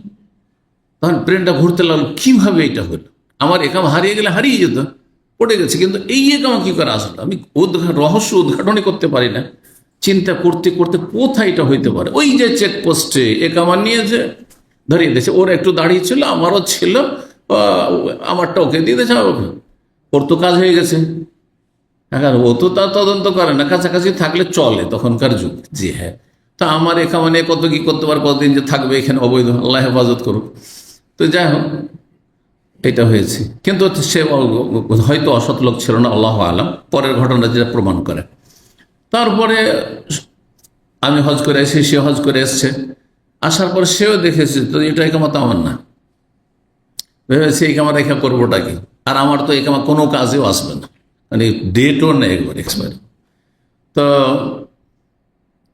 তখন ব্রেনটা ঘুরতে লাগলো, কিভাবে এটা হলো? আমার একামা হারিয়ে গেলে হারিয়ে যেত, পড়ে গেছে, কিন্তু এই একামা কি করে আসলো? আমি রহস্য উদ্ঘাটনই করতে পারি না। চিন্তা করতে করতে কোথায় এটা হইতে পারে, ওই যে চেকপোস্টে একামা নিয়ে যে ধরিয়ে দিয়েছে, ওর একটু দাঁড়িয়ে ছিল, আমারও ছিল, আমারটা ওকে দিয়ে দিয়েছে, ওর তো কাজ হয়ে গেছে। এখন ও তো তার তদন্ত করে না, কাছাকাছি থাকলে চলে তখনকার যুগ। জি হ্যাঁ, তা আমার একামা নিয়ে কত কি করতে পারে, কতদিন যে থাকবে এখানে অবৈধ, আল্লাহ হেফাজত করুক। তো যাই হোক, এটা হয়েছে। কিন্তু সে হয়তো অসৎ লোক ছিল না, আল্লাহ আলাম, পরের ঘটনা যেটা প্রমাণ করে। তারপরে আমি হজ করে এসেছি, সে হজ করে এসছে, আসার পর সেও দেখেছে, তো এটা একামা তো আমার না, ভেবেছে একামা রেখা করবোটা কি, আর আমার তো একামা কোনো কাজেও আসবে না, মানে ডেটও নেই, একবার এক্সপায়ারি। তো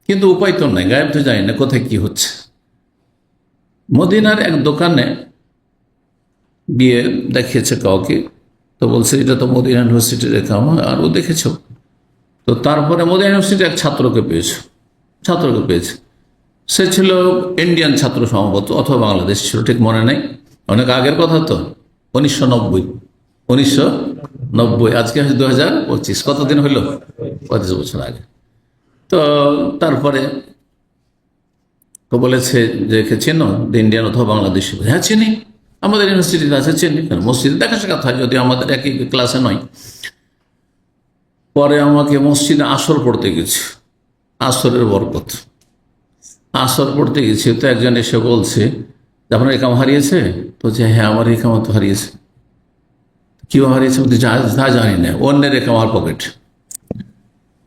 কিন্তু উপায় তো নাই, গায়েব তো জানি না কোথায় কি হচ্ছে। মদিনার এক দোকানে গিয়ে দেখিয়েছে কাউকে, তো বলছে এটা তো মদিনা ইউনিভার্সিটির একামা, আর ও দেখেছ। তো তারপরে মদিনা ইউনিভার্সিটির এক ছাত্রকে পেয়েছে। সে ছিল ইন্ডিয়ান ছাত্র সম্ভবত, অথবা বাংলাদেশ ছিল, ঠিক মনে নেই, অনেক আগের কথা তো, 1990, আজকে 2025, কতদিন হইল, 25 বছর আগে। তো তারপরে তো বলেছে যে চেনো ইন্ডিয়ান অথবা বাংলাদেশি? হ্যাঁ চিনি, আমাদের ইউনিভার্সিটিতে আছে, চিনি, মসজিদে দেখা সাক্ষাৎ হয়, যদি আমাদের একই ক্লাসে নয়। পরে আমাকে মসজিদে আসর পড়তে গেছি, আসরের বরকত, আসর পড়তে গেছি, তো একজন এসে বলছে যে আপনার একামা হারিয়েছে? তো যে হ্যাঁ আমার একামা তো হারিয়েছে। কিভাবে হারিয়েছে? তা জানি না, অন্যের একামার পকেট।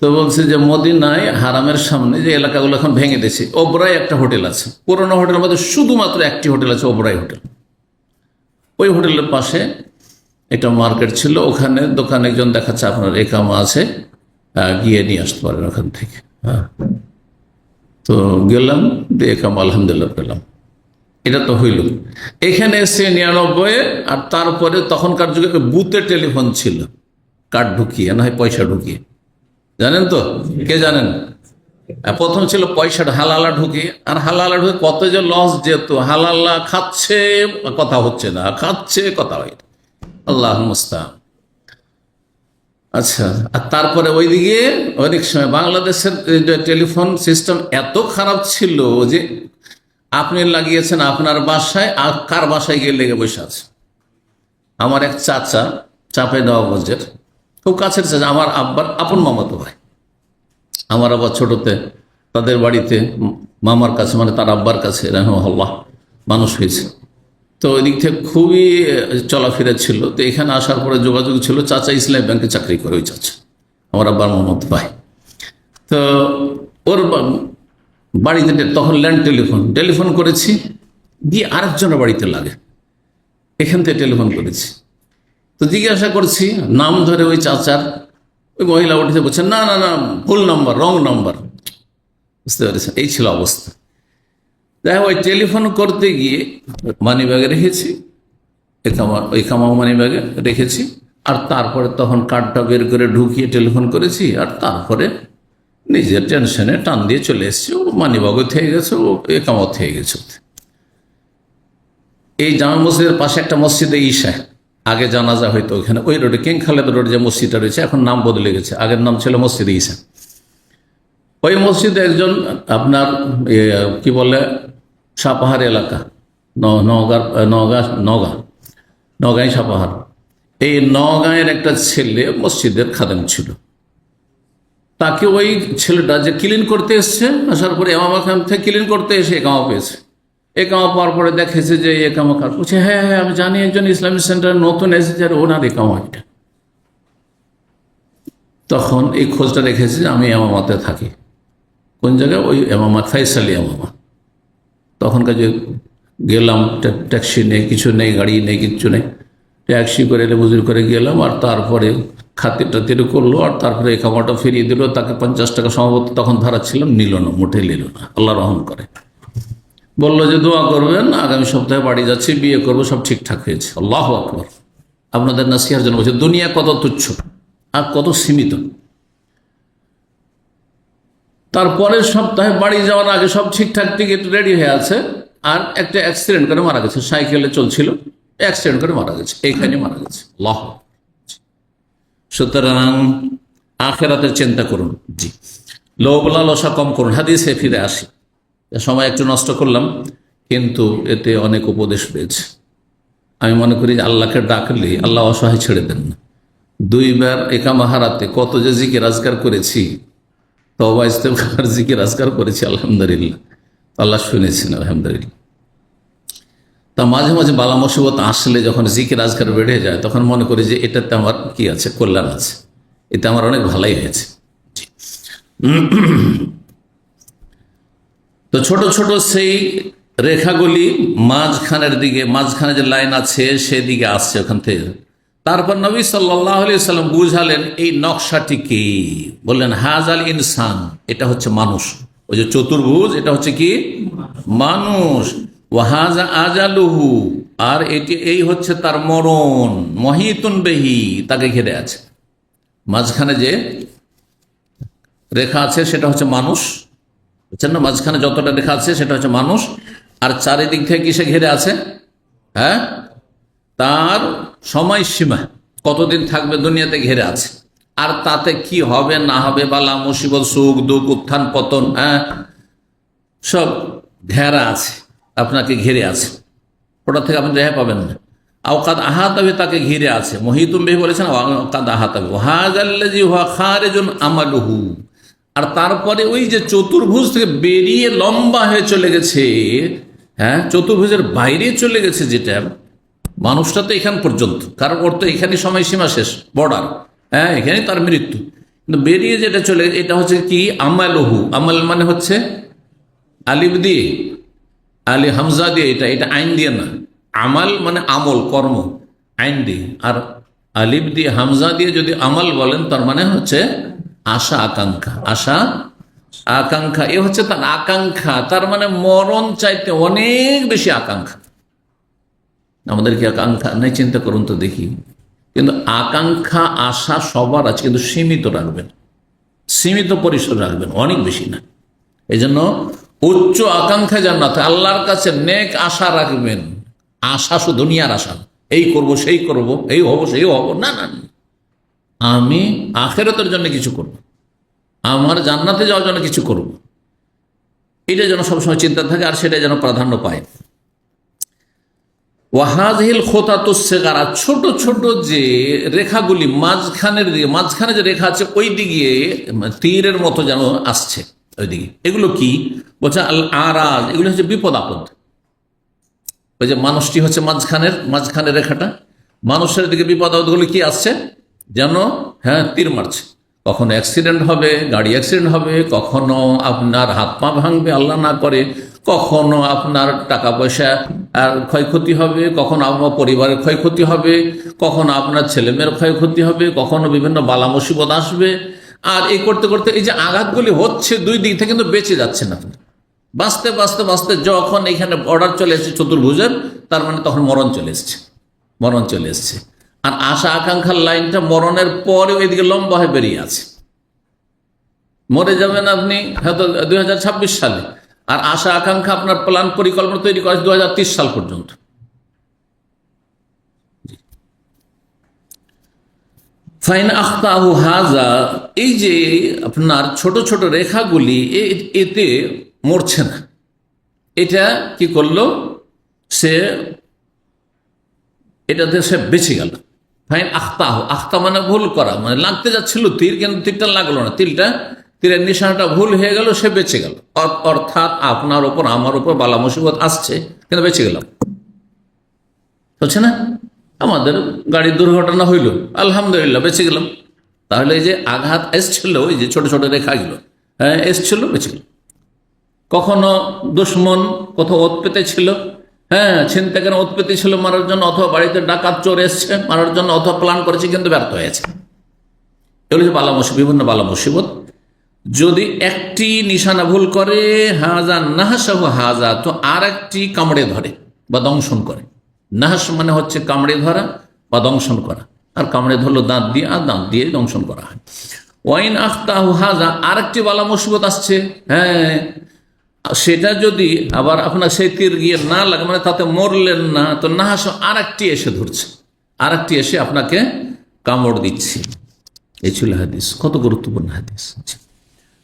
তো বলছে যে মদিনায় হারামের সামনে যে এলাকাগুলো এখন ভেঙে দিয়েছে, ওবরাই একটা হোটেল আছে, পুরোনো হোটেলের মধ্যে শুধুমাত্র একটি হোটেল আছে, ওবরাই হোটেল। ওই হোটেলের পাশে একটা মার্কেট ছিল, ওখানে দোকানে একজন দেখাচ্ছে আপনার একামা আছে, গিয়ে নিয়ে আসতে পারেন ওখান থেকে। হ্যাঁ, তো গেলাম, একামা আলহামদুলিল্লাহ পেলাম। এটা তো হইল। এখানে এসে 99, আর তারপরে তখনকার যুগে বুথে টেলিফোন ছিল, কার্ড ঢুকিয়ে না হয় পয়সা ঢুকিয়ে, জানেন তো? কে জানেন? প্রথম ছিল পয়সাটা হালালা ঢুকিয়ে, আর হালালা ঢুকে কত যে লস যেত। হালালা খাচ্ছে কথা হচ্ছে না, খাচ্ছে কথা হয়, আল্লাহ মুস্তাআন। আচ্ছা, আর তারপরে ওইদিকে অনেক সময় বাংলাদেশের টেলিফোন সিস্টেম এত খারাপ ছিল যে আপনি লাগিয়েছেন আপনার বাসায়, আর কার বাসায় গিয়ে লেগে বসে আছে। আমার এক চাচা, চাপে নবাবগঞ্জের, খুব কাছের চাচা, আমার আব্বার আপন মামাতো ভাই। আমার আবার ছোটতে তাদের বাড়িতে মামার কাছে, মানে তার আব্বার কাছে রাহিমাহুল্লাহ মানুষ হয়েছে। তো ওই দিক থেকে খুবই চলাফেরা ছিল। তো এখানে আসার পরে যোগাযোগ ছিল, চাচা ইসলামী ব্যাংকে চাকরি করে, ওই চাচা আমার আব্বার মামাতো ভাই। তো ওর বাড়িতে তখন ল্যান্ড টেলিফোন করেছি, দিয়ে আরেকজনের বাড়িতে লাগে, এখান থেকে টেলিফোন করেছি। তো জিজ্ঞাসা করছি নাম ধরে ওই চাচার, ওই মহিলা উঠে বলছে না না না, ভুল নাম্বার, রং নাম্বার। বুঝতে পেরেছেন? এই ছিল অবস্থা। যাই হোক, ওই টেলিফোন করতে গিয়ে মানি ব্যাগে রেখেছি, ওই কামাও মানি ব্যাগে রেখেছি, আর তারপরে তখন কার্ডটা বের করে ঢুকিয়ে টেলিফোন করেছি, আর তারপরে নিজের টেনশনে টান দিয়ে চলে এসছে। ও মানি ব্যাগও থেকে গেছে, ও একামাও থেকে গেছে। এই জামা মসজিদের পাশে একটা মসজিদে ঈশা, আগে জানাজা হয়তো ওইখানে, ওই রোডে কিং খালেদ রোড যে মসজিদটা রয়েছে, এখন নাম বদলে গেছে, আগের নাম ছিল মসজিদে ঈশা। ওই মসজিদে একজন আপনার কি বলে সাপাহার এলাকা, নগাঁয় সাপাহার, এই নগাঁয়ের একটা ছেলে মসজিদের খাদেম ছিল। তাকে ওই ছেলেটা যে ক্লিন করতে এসছে, আসার পরে এমামা খান থেকে ক্লিন করতে এসে একামা পেয়েছে। একামা পাওয়ার পরে দেখেছে যে একামা কার, বলছে হ্যাঁ হ্যাঁ আমি জানি, একজন ইসলামিক সেন্টার নতুন এসেছে, আর ওনার একামা এটা। তখন এই খোঁজটা রেখেছে যে আমি এমামাতে থাকি। কোন জায়গায়? ওই এমামা, ফাইসালি এমামা। তখনকার যে গেলাম, ট্যাক্সি নেই, কিছু নেই, গাড়ি নেই, কিচ্ছু নেই, ট্যাক্সি করে মজুর করে গেলাম, আর তারপরে খাতির টাতির করলো, আর তারপরে একামাটা ফিরিয়ে দিল। তাকে 50 টাকা সম্ভবত তখন ধারাচ্ছিলাম, নিল না, মোটে নিল না, আল্লাহ রহম করে। বললো যে দোয়া করবেন, আগামী সপ্তাহে বাড়ি যাচ্ছি, বিয়ে করবো, সব ঠিকঠাক হয়েছে। আল্লাহু আকবার। আপনাদের নাসিহার জন্য বলছে, দুনিয়া কত তুচ্ছ আর কত সীমিত। তারপরের সপ্তাহে বাড়ি যাওয়ার আগে সব ঠিকঠাক, টিকিট রেডি হয়ে আছে, আর একটা অ্যাক্সিডেন্ট করে মারা গেছে। সাইকেলে চলছিল, অ্যাক্সিডেন্ট করে মারা গেছে, এইখানে মারা গেছে। আল্লাহ। সুতরাং আখেরাতের চিন্তা করুন। জি, লোভ লালসা কম করুন। হাদিসে ফিরে আসি, সময় একটু নষ্ট করলাম, কিন্তু এতে অনেক উপদেশ রয়েছে। আমি মনে করি আল্লাহকে ডাকলে আল্লাহ অসহায় ছেড়ে দেন না। 2 বার একামা হারাতে কত যে জিকির আজকার করেছি, তওবা ইস্তেগফার জিকির আজকার করেছি, আলহামদুলিল্লাহ, আল্লাহ শুনেছেন, আলহামদুলিল্লাহ। তা মাঝে মাঝে বালা মুসিবত আসলে যখন জিকির আজকার বেড়ে যায়, তখন মনে করি যে এটাতে আমার কি আছে, কল্যাণ আছে, এতে আমার অনেক ভালোই হয়েছে। তো ছোট ছোট সেই রেখাগুলি মাঝখানের দিকে, মাঝখানে যে লাইন আছে সেদিকে আসছে ওখান থেকে। তারপর নবী সাল্লাল্লাহু আলাইহি সাল্লাম বুঝালেন এই নকশাটিকে, বললেন হাজাল ইনসান, এটা হচ্ছে মানুষ। ওই যে চতুর্ভুজ, এটা হচ্ছে কি মানুষ। ওয়াহাজা আজালুহু, আর এটি এই হচ্ছে তার মরণ। মহিতুন বেহি, তাকে ঘিরে আছে। মাঝখানে যে রেখা আছে সেটা হচ্ছে মানুষ, বুঝছেন না? মাঝখানে যতটা রেখা আছে সেটা হচ্ছে মানুষ, আর চারিদিক থেকে কিসে ঘিরে আছে? হ্যাঁ, তার সময়সীমা, কতদিন থাকবে দুনিয়াতে ঘিরে আছে। আর তাতে কি হবে না হবে, বালা মুসিবত, সুখ দুঃখ, উত্থান পতন, হ্যাঁ, সব ঘেরা আছে, আপনাকে ঘিরে আছে, ওটা থেকে আপনি রেহাই পাবেন না। আওকাদ আহাতাবে, তাকে ঘিরে আছে। মহিতুম বেহি বলেছেন আওকাদ আহাতাবে। হাযাল্লাযী হুয়া খারিজুন আমালুহু, আর তারপরে ওই যে চতুর্ভুজ থেকে বেরিয়ে লম্বা হয়ে চলে গেছে, হ্যাঁ, চতুর্ভুজের বাইরে চলে গেছে যেটা, মানুষটা তো এখান পর্যন্ত, কারণ ওর তো এখানে সময়সীমা শেষ, বর্ডার, হ্যাঁ, এখানে তার মৃত্যু। কিন্তু বেরিয়ে যেটা চলে, এটা হচ্ছে কি আমালুহু। আমাল মানে হচ্ছে আলিফ দিয়ে, আলি হামজা দিয়ে, এটা আইন দিয়ে না। আমাল মানে আমল, কর্ম, আইন দিয়ে। আর আলিফ দিয়ে হামজা দিয়ে যদি আমাল বলেন, তার মানে হচ্ছে আশা আকাঙ্ক্ষা, আশা আকাঙ্ক্ষা, এ হচ্ছে তার আকাঙ্ক্ষা, তার মানে মরণ চাইতে অনেক বেশি আকাঙ্ক্ষা। আমাদের কি আকাঙ্ক্ষা নেই? চিন্তা করুন তো দেখি। কিন্তু আকাঙ্ক্ষা আশা সবার আছে, কিন্তু সীমিত রাখবেন, সীমিত পরিসর রাখবেন, অনেক বেশি না। এই জন্য উচ্চ আকাঙ্ক্ষা জান্নাত, আল্লাহর কাছে নেক আশা রাখবেন। আশা শুধু দুনিয়ার আশা, এই করব সেই করব, এই হব সেই হব, না না, আমি আখিরাতের জন্য কিছু করব, আমার জান্নাতে যাওয়ার জন্য কিছু করব, এটা যেন সবসময় চিন্তা থাকে, আর সেটা যেন প্রাধান্য পায়। ওয়াহাজহিল খোতাতুসসিগারা, ছোট ছোট যে রেখাগুলি মাঝখানের দিকে, মাঝখানে যে রেখা আছে ওই দিকে তীরের মতো যেন আসছে ওইদিকে, এগুলো কি বলছে? আল আরাজ, এগুলো হচ্ছে বিপদ আপদ। ওই যে মানুষটি হচ্ছে মাঝখানের রেখাটা, মানুষের দিকে বিপদ আপদগুলো কি আসছে যেন, হ্যাঁ, তীর মারছে। কখনো অ্যাক্সিডেন্ট হবে, গাড়ি অ্যাক্সিডেন্ট হবে, কখনো আপনার হাত পা ভাঙবে আল্লাহ না করে, কখনো আপনার টাকা পয়সা ক্ষয়ক্ষতি হবে, কখনো আপনার পরিবারের ক্ষয়ক্ষতি হবে, কখনো আপনার ছেলেমেয়ের ক্ষয়ক্ষতি হবে, কখনো বিভিন্ন বালা মুসিবত আসবে। আর এই করতে করতে এই যে আঘাতগুলি হচ্ছে দুই দিক থেকে, কিন্তু বেঁচে যাচ্ছেন আপনি। বাঁচতে বাঁচতে বাঁচতে যখন এখানে বর্ডার চলে এসেছে চতুর্ভুজের, তার মানে তখন মরণ চলে এসছে। আর আশা আকাঙ্ক্ষার লাইনটা মরণের পরে ওইদিকে লম্বা হয়ে বেরিয়ে আছে। মরে যাবেন আপনি হয়তো 2026 সালে, আর আশা আকাঙ্ক্ষা আপনার প্ল্যান পরিকল্পনা তৈরি করা 2030 সাল পর্যন্ত। ফাইন আখতাহু হাজা, এই যে আপনার ছোট ছোট রেখাগুলি, এতে মরছে না, এটা কি করলো? এটাতে সে বেঁচে গেল। ফাইন আখতাহু, আখতা মানে ভুল করা, মানে লাগতে যাচ্ছিল তীর, কিন্তু তীরটা লাগলো না, তীরের নিশানাটা ভুল হয়ে গেল, সে বেঁচে গেল। অর্থাৎ আপনার ওপর আমার ওপর বালা মুসিবত আসছে, কিন্তু বেঁচে গেলাম, হচ্ছে না? আমাদের গাড়ির দুর্ঘটনা হইল, আলহামদুলিল্লাহ বেঁচে গেলাম। তাহলে এই যে আঘাত এসছিল, এই যে ছোট ছোট রেখাগুলো, হ্যাঁ, এসছিল, বেঁচে গেল। কখনো দুশ্মন কোথাও ওত পেতে ছিল, হ্যাঁ, ছিনতাইকারী ওত পেতে ছিল মারার জন্য, অথবা বাড়িতে ডাকাত চোর এসছে মারার জন্য, অথবা প্ল্যান করেছে কিন্তু ব্যর্থ হয়েছে। এগুলো হচ্ছে বালা মুসিবত, বিভিন্ন বালা মুসিবত। যদি একটি নিশানা ভুল করে, হাজা নাহাসাহু হাজা, তো আর একটি কামড়ে ধরে বা দংশন করে। নাহাস মানে হচ্ছে কামড়ে ধরা বা দংশন করা, আর কামড়ে ধরলো দাঁত দিয়ে, আর দাঁত দিয়ে দংশন করা হয়। ওয়াইন আখতাহু হাজা, আর একটি বালা মুসিবত আসছে, হ্যাঁ, সেটা যদি আবার আপনার সেই তীর গিয়ে না লাগে, মানে তাতে মরলেন না, তো নাহাস আর একটি এসে ধরছে, আর একটি এসে আপনাকে কামড় দিচ্ছে। এই ছিল হাদিস। কত গুরুত্বপূর্ণ হাদিস।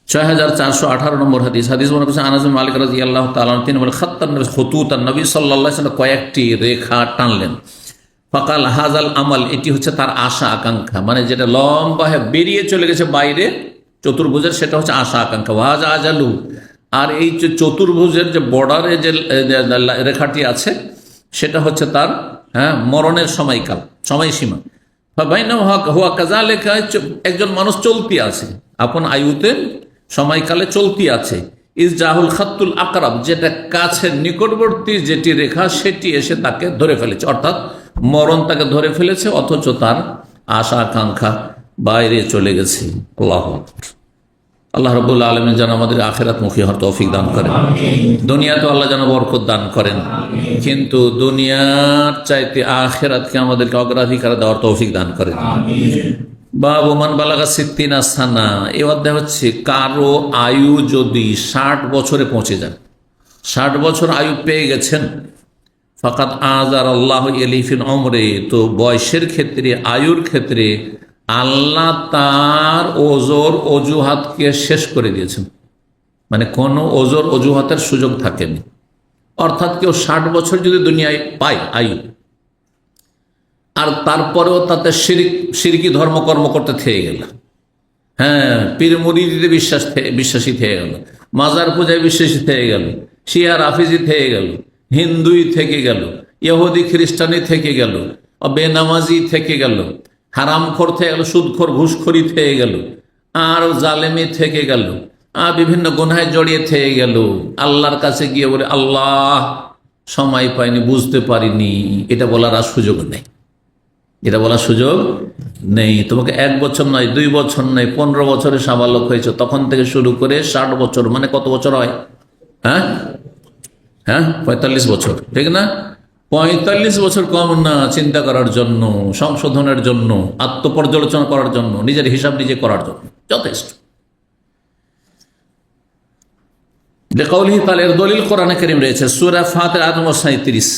6418 নম্বর হাদিস। হাদিস মনে করছে আনাস বিন মালিক রাদিয়াল্লাহু তাআলা, তিনি বলেন, খাত্তান নবী খুতুতান, নবী সাল্লাল্লাহু আলাইহি ওয়াসাল্লাম কয়েকটি রেখা টানলেন। ফাকাল হাজাল আমাল, এটি হচ্ছে তার আশা আকাঙ্ক্ষা, মানে যেটা লম্বা হয়ে বেরিয়ে চলে গেছে বাইরে চতুর্ভুজের, সেটা হচ্ছে আশা আকাঙ্ক্ষা। ওয়াজা আজালু, আর এই যে চতুর্ভুজের যে বর্ডারে যে রেখাটি আছে, সেটা হচ্ছে তার, হ্যাঁ, মরণের সময়কাল, সময়সীমা। হুয়া কাযালিকা, একজন মানুষ চলতি আছে, আপন আয়ুতে সময়কালে চলতি আছে। ইস জাহুল খাত্তুল আকরাব, যেটা কাছের নিকটবর্তী যেটি রেখা, সেটি এসে তাকে ধরে ফেলেছে, অর্থাৎ মরণ তাকে ধরে ফেলেছে, অথচ তার আশা আকাঙ্ক্ষা বাইরে চলে গেছে। আল্লাহু আকবার। আল্লাহ রাব্বুল আলামিন যেন আমাদের আখিরাতমুখী হওয়ার তৌফিক দান করেন, দুনিয়াতে আল্লাহ যেন বরকত দান করেন, কিন্তু দুনিয়ার চাইতে আখিরাতকে আমাদেরকে অগ্রাধিকার দেওয়ার তৌফিক দান করেন। বাবু মান বালাগা সিত্তিনা সানা, এই অধ্যায় হচ্ছে কারো আয়ু যদি 60 বছরে পৌঁছে যান, 60 বছর আয়ু পেয়ে গেছেন, ফাকাত আজার আল্লাহ এলিফিন অমরে, তো বয়সের ক্ষেত্রে, আয়ুর ক্ষেত্রে আল্লাহ তার ওজর অজুহাতকে শেষ করে দিয়েছেন, মানে কোনো ওজর অজুহাতের সুযোগ থাকেনি। অর্থাৎ কেউ 60 বছর যদি দুনিয়ায় পায় আয়ু, আর তারপরেও তাতে শিরকি ধর্মকর্ম করতে থেকে গেল, হ্যাঁ, পীর মুরিদিতে বিশ্বাসী থেকে গেল, মাজার পূজায় বিশ্বাসী থেকে গেল, শিয়া রাফিজি থেকে গেল, হিন্দুই থেকে গেল, ইহুদি খ্রিস্টানি থেকে গেল, বেনামাজি থেকে গেল, হারামখোর থেকে গেল, সুদখোর ঘুষখোরি থেকে গেল, আর জালেমি থেকে গেল, আর বিভিন্ন গুনাহে জড়িয়ে থেকে গেল, আল্লাহর কাছে গিয়ে বলে আল্লাহ সময় পাইনি, বুঝতে পারিনি, এটা বলার আর সুযোগ নেই, এটা বলার সুযোগ নেই। তোমাকে 1 বছর নয়, 2 বছর নয়, 15 বছরে সাবালক হয়েছে, তখন থেকে শুরু করে 60 বছর, মানে কত বছর হয়? হ্যাঁ হ্যাঁ 45 বছর, ঠিক না? 45 বছর কম না চিন্তা করার জন্য, সংশোধনের জন্য, আত্মপর্যালোচনা করার জন্য, নিজের হিসাব নিজে করার জন্য যথেষ্ট। তাহলে এর দলিল কোরআনে কারীম রয়েছে, সূরা ফাতির আয়াত নম্বর 37।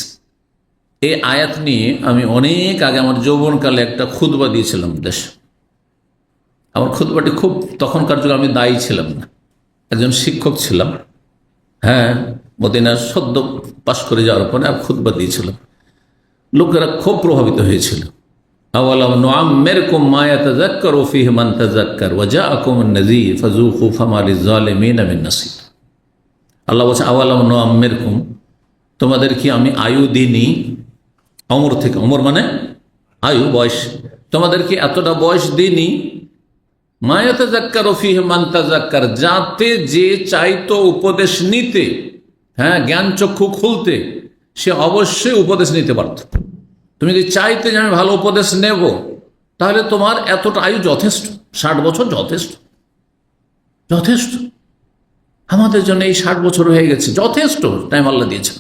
এই আয়াত নিয়ে আমি অনেক আগে আমার যৌবনকালে একটা খুতবা দিয়েছিলাম দেশে। আমার খুতবাটি খুব, তখনকার যুগে আমি দায়ী ছিলাম না, একজন শিক্ষক ছিলাম। হ্যাঁ, মদিনার সদ্য পাশ করে যাওয়ার পরে আর খুতবা দিয়েছিলাম, লোকেরা খুব প্রভাবিত হয়েছিল। আওয়ালাম নুআম্মিরকুম মা ইয়াতাযাক্কারু ফীহি মান তাযাক্কার ওয়া জাআকুমুন নাযীর ফাযূকু ফামা লিয-যালিমিনা মিন নাসীর। আল্লাহ বলছে আওয়ালাম নুআম্মিরকুম, তোমাদের কি আমি আয়ু দিইনি? অমর থেকে, অমর মানে আয়ু, বয়স। তোমাদের কি এতটা বয়স দিইনি? মা ইয়াতাযাক্কারু ফীহি মান তাযাক্কার, যাতে যে চাইতো উপদেশ নিতে, হ্যাঁ, জ্ঞান চক্ষু খুলতে, সে অবশ্যই উপদেশ নিতে পারত। তুমি যদি চাইতে যে আমি ভালো উপদেশ নেব, তাহলে তোমার এতটা আয়ু যথেষ্ট, 60 বছর যথেষ্ট, যথেষ্ট। আমাদের জন্য এই 60 বছর হয়ে গেছে, যথেষ্ট টাইম আল্লাহ দিয়েছেন।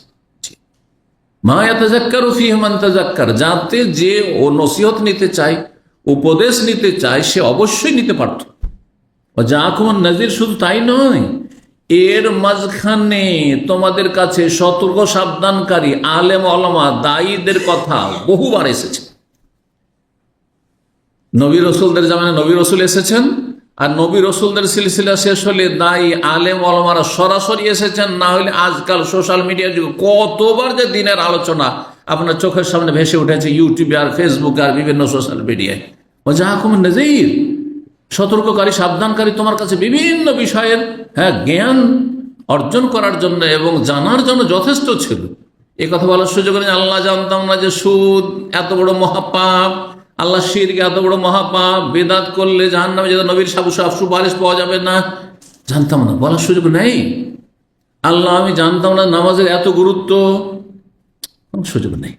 মা ইয়াতাযাক্কারু ফীহি মান তাযাক্কার, যাতে যে ও নসিহত নিতে চায়, উপদেশ নিতে চায়, সে অবশ্যই নিতে পারত। জাআকুমুন নাযীর, শুধু তাই নয়, এর মাঝখানে তোমাদের কাছে সতর্ক সাবধানকারী আলেম ওলামা দায়ীদের কথা বহুবার এসেছে। নবী রসুলদের জামানায় নবী রসুল এসেছেন, আর নবী রসুলদের সিলসিলা শেষ হলে দায়ী আলেম ওলামারা সরাসরি এসেছেন, না হলে আজকাল সোশ্যাল মিডিয়ার যুগে কতবার যে দিনের আলোচনা আপনার চোখের সামনে ভেসে উঠেছে ইউটিউবে আর ফেসবুকে আর বিভিন্ন সোশ্যাল মিডিয়ায়। জাআকুমুন নাযীর, সতর্ককারী সাবধানকারী তোমার কাছে বিভিন্ন বিষয়ের, হ্যাঁ, জ্ঞান অর্জন করার জন্য এবং জানার জন্য যথেষ্ট ছিল। এই কথা বলার সুযোগ নেই আল্লাহ জানতাম না যে সুদ এত বড় মহাপাপ, আল্লাহ শিরক এত বড় মহাপাপ, বেদাত করলে জাহান্নামে যেতে নবীর সুপারিশ পাওয়া যাবে না, জানতাম না, বলার সুযোগ নেই। আল্লাহ আমি জানতাম না নামাজের এত গুরুত্ব, সুযোগ নেই।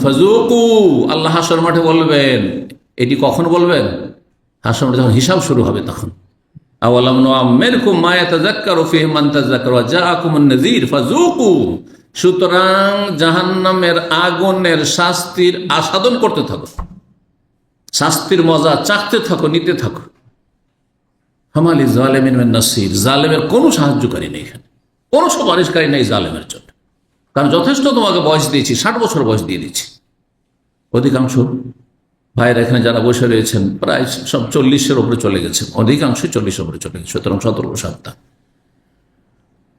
ফাযূকু, আল্লাহ হাশর মাঠে বলবেন। এটি কখন বলবেন? হাশর মাঠে যখন হিসাব শুরু হবে তখন। আওয়ালাম নুআম্মিরকুম মা ইয়াতাযাক্কারু ফীহি মান তাযাক্কার ওয়া জাআকুমুন নাযীর ফাযূকু। সুতরাং জাহান্নামের আগুনের শাস্তির আস্বাদন করতে থাকো, শাস্তির মজা চাকতে থাকো, নিতে থাকো। ফামা লিয-যালিমিন মিন নাসীর, জালেমের কোনো সাহায্যকারী নেই, এখানে কোনো সুপারিশকারী নেই জালেমের জন্য। কারণ যথেষ্ট তোমাকে বয়স দিয়েছি, 60 বছর বয়স দিয়ে দিচ্ছি। অধিকাংশ ভাইয়ের এখানে যারা বসে রয়েছেন প্রায় সব 40-এর উপরে চলে গেছে, অধিকাংশ 40-এর উপরে চলে গেছে। সুতরাং সতর্ক সাবধান।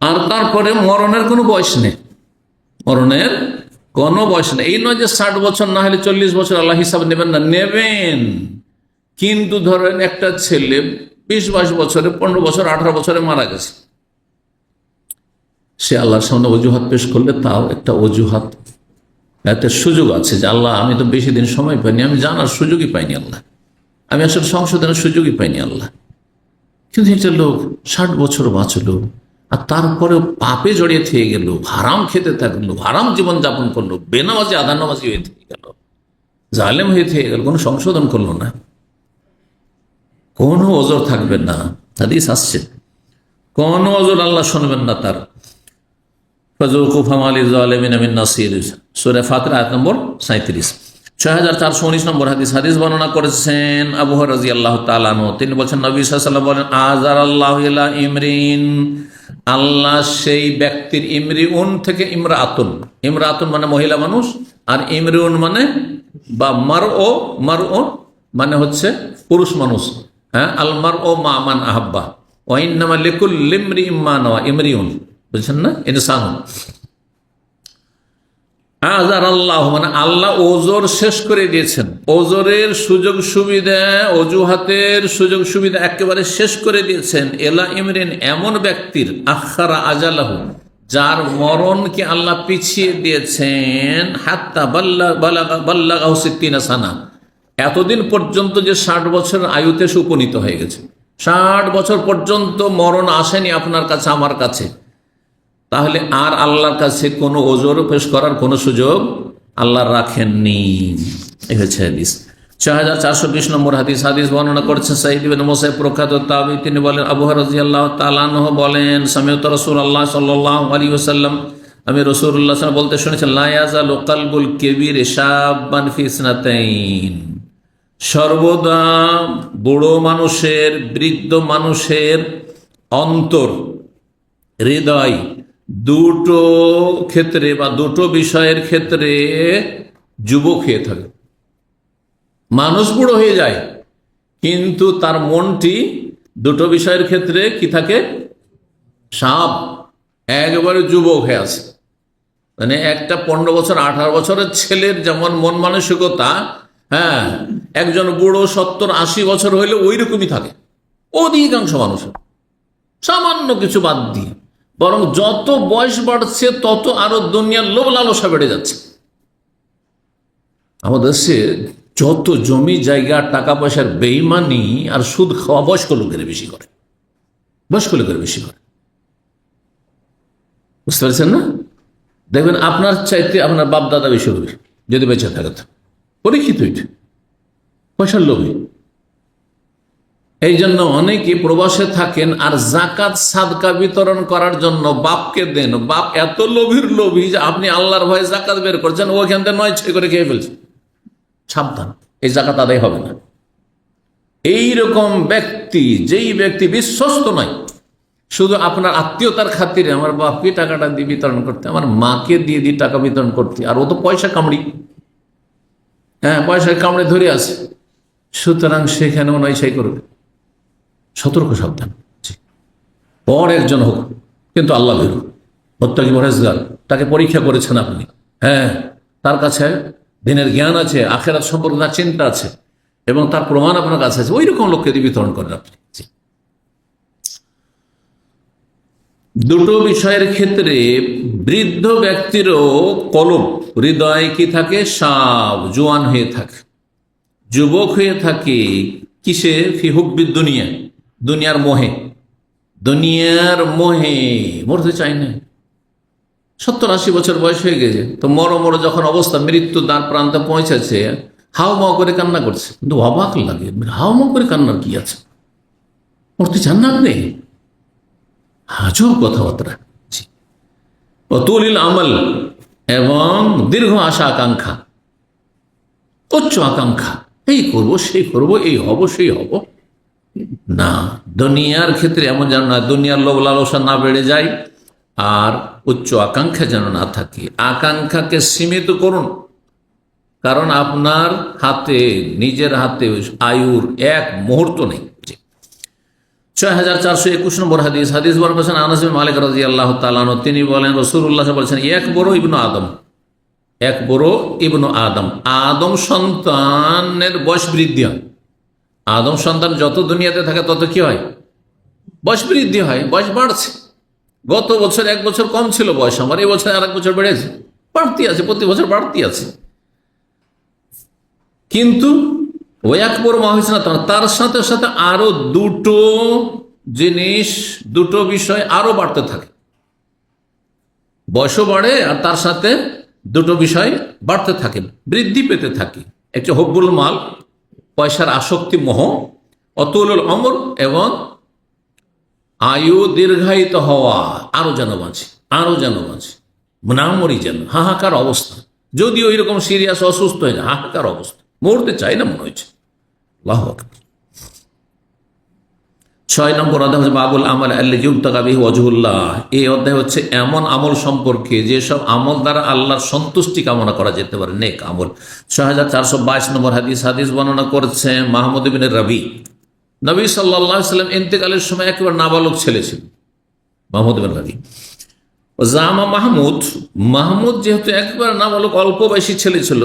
আর তারপরে মরণের কোনো বয়স নেই, মরণের কোনো বয়স নেই। এই নয় যে 60 বছর না হলে 40 বছর আল্লাহ হিসাব নেবেন না, নেবেন। কিন্তু ধরেন একটা ছেলে 20-22 বছরে, 15 বছর, 18 বছরে মারা গেছে, সে আল্লাহর সামনে অজুহাত পেশ করলে তাও একটা অজুহাত, একটা সুযোগ আছে যে আল্লাহ আমি তো বেশি দিন সময় পাইনি, আমি জানার সুযোগই পাইনি আল্লাহ, আমি আসলে সংশোধনের সুযোগই পাইনি আল্লাহ। কিন্তু একটা লোক 60 বছর বাঁচলো, আর তারপরে পাপে জড়িয়ে থেকে গেল, হারাম খেতে থাকলো, হারাম জীবন যাপন করলো, বেনামাজি আধা নামাজি হয়ে থেকে গেল, জালেম হয়ে থেকে গেল, কোনো সংশোধন করলো না, কোনো ওজর থাকবে না। হাদিস আসছে, কোনো ওজর আল্লাহ শুনবেন না তার। ফাযূকু ফামা লিয-যালিমিনা মিন নাসীর, সূরা ফাতির আয়াত নম্বর 37। 6419 নম্বর হাদিস। হাদিস বর্ণনা করেছেন আবু হুরায়রা রাদিয়াল্লাহু তাআলা আনহু। তিনি বলেন নবী সাল্লাল্লাহু আলাইহি ওয়াসাল্লাম বলেন, আযারাল্লাহু ইলা ইমরিন, আল্লাহ সেই ব্যক্তির, ইমরিউন থেকে ইমরাতুন, ইমরাতুন মানে মহিলা মানুষ, আর ইমরিউন মানে বা মারও, মারও মানে হচ্ছে পুরুষ মানুষ। হ্যাঁ, আল মারও মা মান আহাব্বা ওয়া ইন্নামা লিকুল্লি ইমরিইম মা নাওয়া, ইমরিউন, বুঝছেন না, ইনসান। আযার আল্লাহ মানে আল্লাহ ওজর শেষ করে দিয়েছেন, ওজরের সুযোগ সুবিধা, অজুহাতের সুযোগ সুবিধা একেবারে শেষ করে দিয়েছেন। এলা ইমরিন, এমন ব্যক্তির, আখারা আজালাহু, যার মরণকে আল্লাহ পিছিয়ে দিয়েছেন, হাত্তা বাল্লাগাহু 60 সানা, এতদিন পর্যন্ত যে 60 বছর আয়ুতে সে উপনীত হয়ে গেছে, 60 বছর পর্যন্ত মরণ আসেনি আপনার কাছে আমার কাছে, তাহলে আর আল্লাহর কাছে কোনো ওজর পেশ করার কোনো সুযোগ আল্লাহ রাখেননি। এই হচ্ছে হাদিস। 6420 নম্বর হাদিস বর্ণনা করেছেন সাঈদ ইবনে মুসাইব প্রখ্যাত তাবী, তিনি বলেন আবু হুরায়রা রাদিয়াল্লাহু তাআলা আনহু বলেন সামি'তু রাসূলুল্লাহ সাল্লাল্লাহু আলাইহি ওয়াসাল্লাম, আমি রাসূলুল্লাহ সাল্লাল্লাহু আলাইহি ওয়াসাল্লাম বলতে শুনেছেন, লা ইয়াজালু কালবুল কবীর শাব্বান ফি ইসনাতাইন, সর্বদা বুড়ো মানুষের, বৃদ্ধ মানুষের অন্তর, হৃদয় দুটো ক্ষেত্রে বা দুটো বিষয়ের ক্ষেত্রে যুবক হয়ে থাকে। মানুষ বুড়ো হয়ে যায় কিন্তু তার মনটি দুটো বিষয়ের ক্ষেত্রে কি থাকে? সাপ, একবারে যুবক হয়ে আছে। মানে একটা 15 বছর 18 বছরের ছেলের যেমন মন মানসিকতা, হ্যাঁ, একজন বুড়ো 70-80 বছর হইলে ওই রকমই থাকে অধিকাংশ মানুষের, সামান্য কিছু বাদ দিয়ে। বরং যত বয়স বাড়ছে তত আরো দুনিয়ার লোভ লালসা বেড়ে যাচ্ছে। আমাদের দেশে যত জমি জায়গা, টাকা পয়সার বেইমানি আর সুদ খাওয়া বয়স্ক লোকের বেশি করে, বয়স্ক লোকের বেশি করে। বুঝতে পারছেন না? দেখবেন আপনার চাইতে আপনার বাপ দাদা বেশি হবে যদি বেঁচে থাকে, তো পরীক্ষিত হইতে পয়সার লোভী। এই জন্য অনেকে প্রবাসে থাকেন আর জাকাত সাদকা বিতরণ করার জন্য বাপকে দেন। বাপ এত লোভীর লোভী যে আপনি আল্লাহর ভয়ে জাকাত বের করছেন, ওখান থেকে 9-6 করে খেয়ে ফেলছেন। সাবধান, এই জাকাত আদায় হবে না। এইরকম ব্যক্তি, যেই ব্যক্তি বিশ্বস্ত নয়, শুধু আপনার আত্মীয়তার খাতিরে আমার বাপকে টাকাটা দিয়ে বিতরণ করতে, আমার মাকে দিয়ে টাকা বিতরণ করতে, আর ও তো পয়সা কামড়ি, হ্যাঁ, পয়সা কামড়ে ধরে আছে, সুতরাং সেখানেও 9-6 করবে। সতর্ক, সাবধান। পর একজন হোক কিন্তু আল্লাহ ভীরু, মুত্তাকি পরহেজগার, তাকে পরীক্ষা করেছেন আপনি, হ্যাঁ, তার কাছে দিনের জ্ঞান আছে, আখিরাত সম্পর্কে তার চিন্তা আছে এবং তার প্রমাণ আপনার কাছে আছে, ওই রকম লোককে দিয়ে বিতরণ করেন আপনি। দুটো বিষয়ের ক্ষেত্রে বৃদ্ধ ব্যক্তিরও কলব, হৃদয় কি থাকে? সাব, জোয়ান হয়ে থাকে, যুবক হয়ে থাকে। কিসে? ফি হুব্বিদ দুনিয়া, দুনিয়ার মোহে, দুনিয়ার মোহে মরতে চাই না। 70-80 বছর বয়স হয়ে গেছে, তো মরো যখন অবস্থা, মৃত্যু দ্বার প্রান্তে পৌঁছেছে, হাও মাও করে কান্না করছে। কিন্তু অবাক লাগে, হাও মাও করে কান্নার কি আছে? মরতে চান না আপনি? আজব কথাবার্তা। অতুলিল আমল, এবং দীর্ঘ আশা আকাঙ্ক্ষা, উচ্চ আকাঙ্ক্ষা, এই করব, সেই করব, এই হব, সেই হব না। দুনিয়ার ক্ষেত্রে এমন যেন না, দুনিয়ার লোভ লালসা না বেড়ে যায়, আর উচ্চ আকাঙ্ক্ষা যেন না থাকে। আকাঙ্ক্ষাকে সীমিত করুন, কারণ আপনার হাতে, নিজের হাতে আয়ুর এক মুহূর্ত নেই। 6421 নম্বর হাদিস বর্ণনা করেছেন আনাস বিন মালিক রাদিয়াল্লাহু তাআলা আনহু, তিনি বলেন রাসূলুল্লাহ বলেছেন, একবরো ইবনু আদম, একবরো ইবনু আদম, আদম সন্তানের বয়স বৃদ্ধি হয়। আদম সন্তান যত দুনিয়াতে থাকে তত কি হয়? বয়স বৃদ্ধি হয়, বয়স বাড়ছে। গত বছর 1 বছর কম ছিল বয়স আমার, এই বছর আর 1 বছর বেড়েছে, বাড়তি আছে, প্রতি বছর বাড়তি আছে। কিন্তু ওই একবর মা হয়েছে না, তার সাথে সাথে আরো দুটো জিনিস, দুটো বিষয় আরো বাড়তে থাকে। বয়সও বাড়ে আর তার সাথে দুটো বিষয় বাড়তে থাকে, বৃদ্ধি পেতে থাকে। একটা হব্বুল মাল, পয়সার আসক্তি, মোহ, অতুলুল অমর, এবং আয়ু দীর্ঘায়িত হওয়া, আরো যেন বাঁচে, আরো যেন বাঁচে, না মরি যেন, হাহাকার অবস্থা। যদি ওই রকম সিরিয়াস অসুস্থ হয়ে যায়, হাহাকার অবস্থা, মরতে চাই না মনে হয়েছে। আল্লাহু আকবার। 6 নম্বর অধ্যায় হচ্ছে বাবুল আমল আল্লাযী ইউবতাগা বিহি ওয়াজহুল্লাহ। এই অধ্যায় হচ্ছে এমন আমল সম্পর্কে যেসব আমল দ্বারা আল্লাহর সন্তুষ্টি কামনা করা যেতে পারে, নেক আমল। 6422 নম্বর হাদিস বর্ণনা করেছে মাহমুদ ইবনে রবি, নবী সাল্লাল্লাহু আলাইহি ওয়াসাল্লাম ইন্তেকালের সময় একেবারে নাবালক ছেলে ছিল, মাহমুদ ইবনে রবি। জামা মাহমুদ যেহেতু একবার নাবালক, অল্প বয়সী ছেলে ছিল,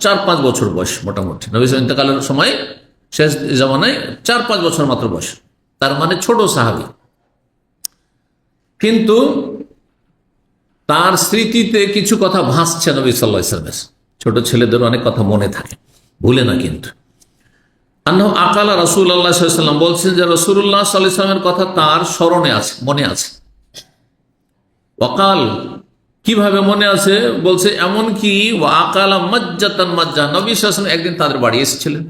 4-5 বছর বয়স মোটামুটি। নবী সাল্লাল্লাহু ইন্তেকালের সময় শেষ জামানায় 4-5 বছর মাত্র বয়স, তার মানে ছোট সাহাবী। কিন্তু তার স্মৃতিতে কিছু কথা ভাসছে নবী সাল্লাল্লাহু আলাইহি ওয়াসাল্লামের। ছোট ছেলেদের অনেক কথা মনে থাকে, ভুলে না। কিন্তু আন্নাহু আকালা রাসূলুল্লাহ সাল্লাল্লাহু আলাইহি ওয়াসাল্লাম, বলছেন যে রাসূলুল্লাহ সাল্লাল্লাহু আলাইহি ওয়াসাল্লামের কথা তার স্মরণে আছে, মনে আছে। ওয়াকাল, কিভাবে মনে আছে? বলছে এমন কি ওয়াকালা মজ্জাতান মজ্জা, নবী সাল্লাল্লাহু আলাইহি ওয়াসাল্লাম একদিন তাদের বাড়ি এসেছিলেন,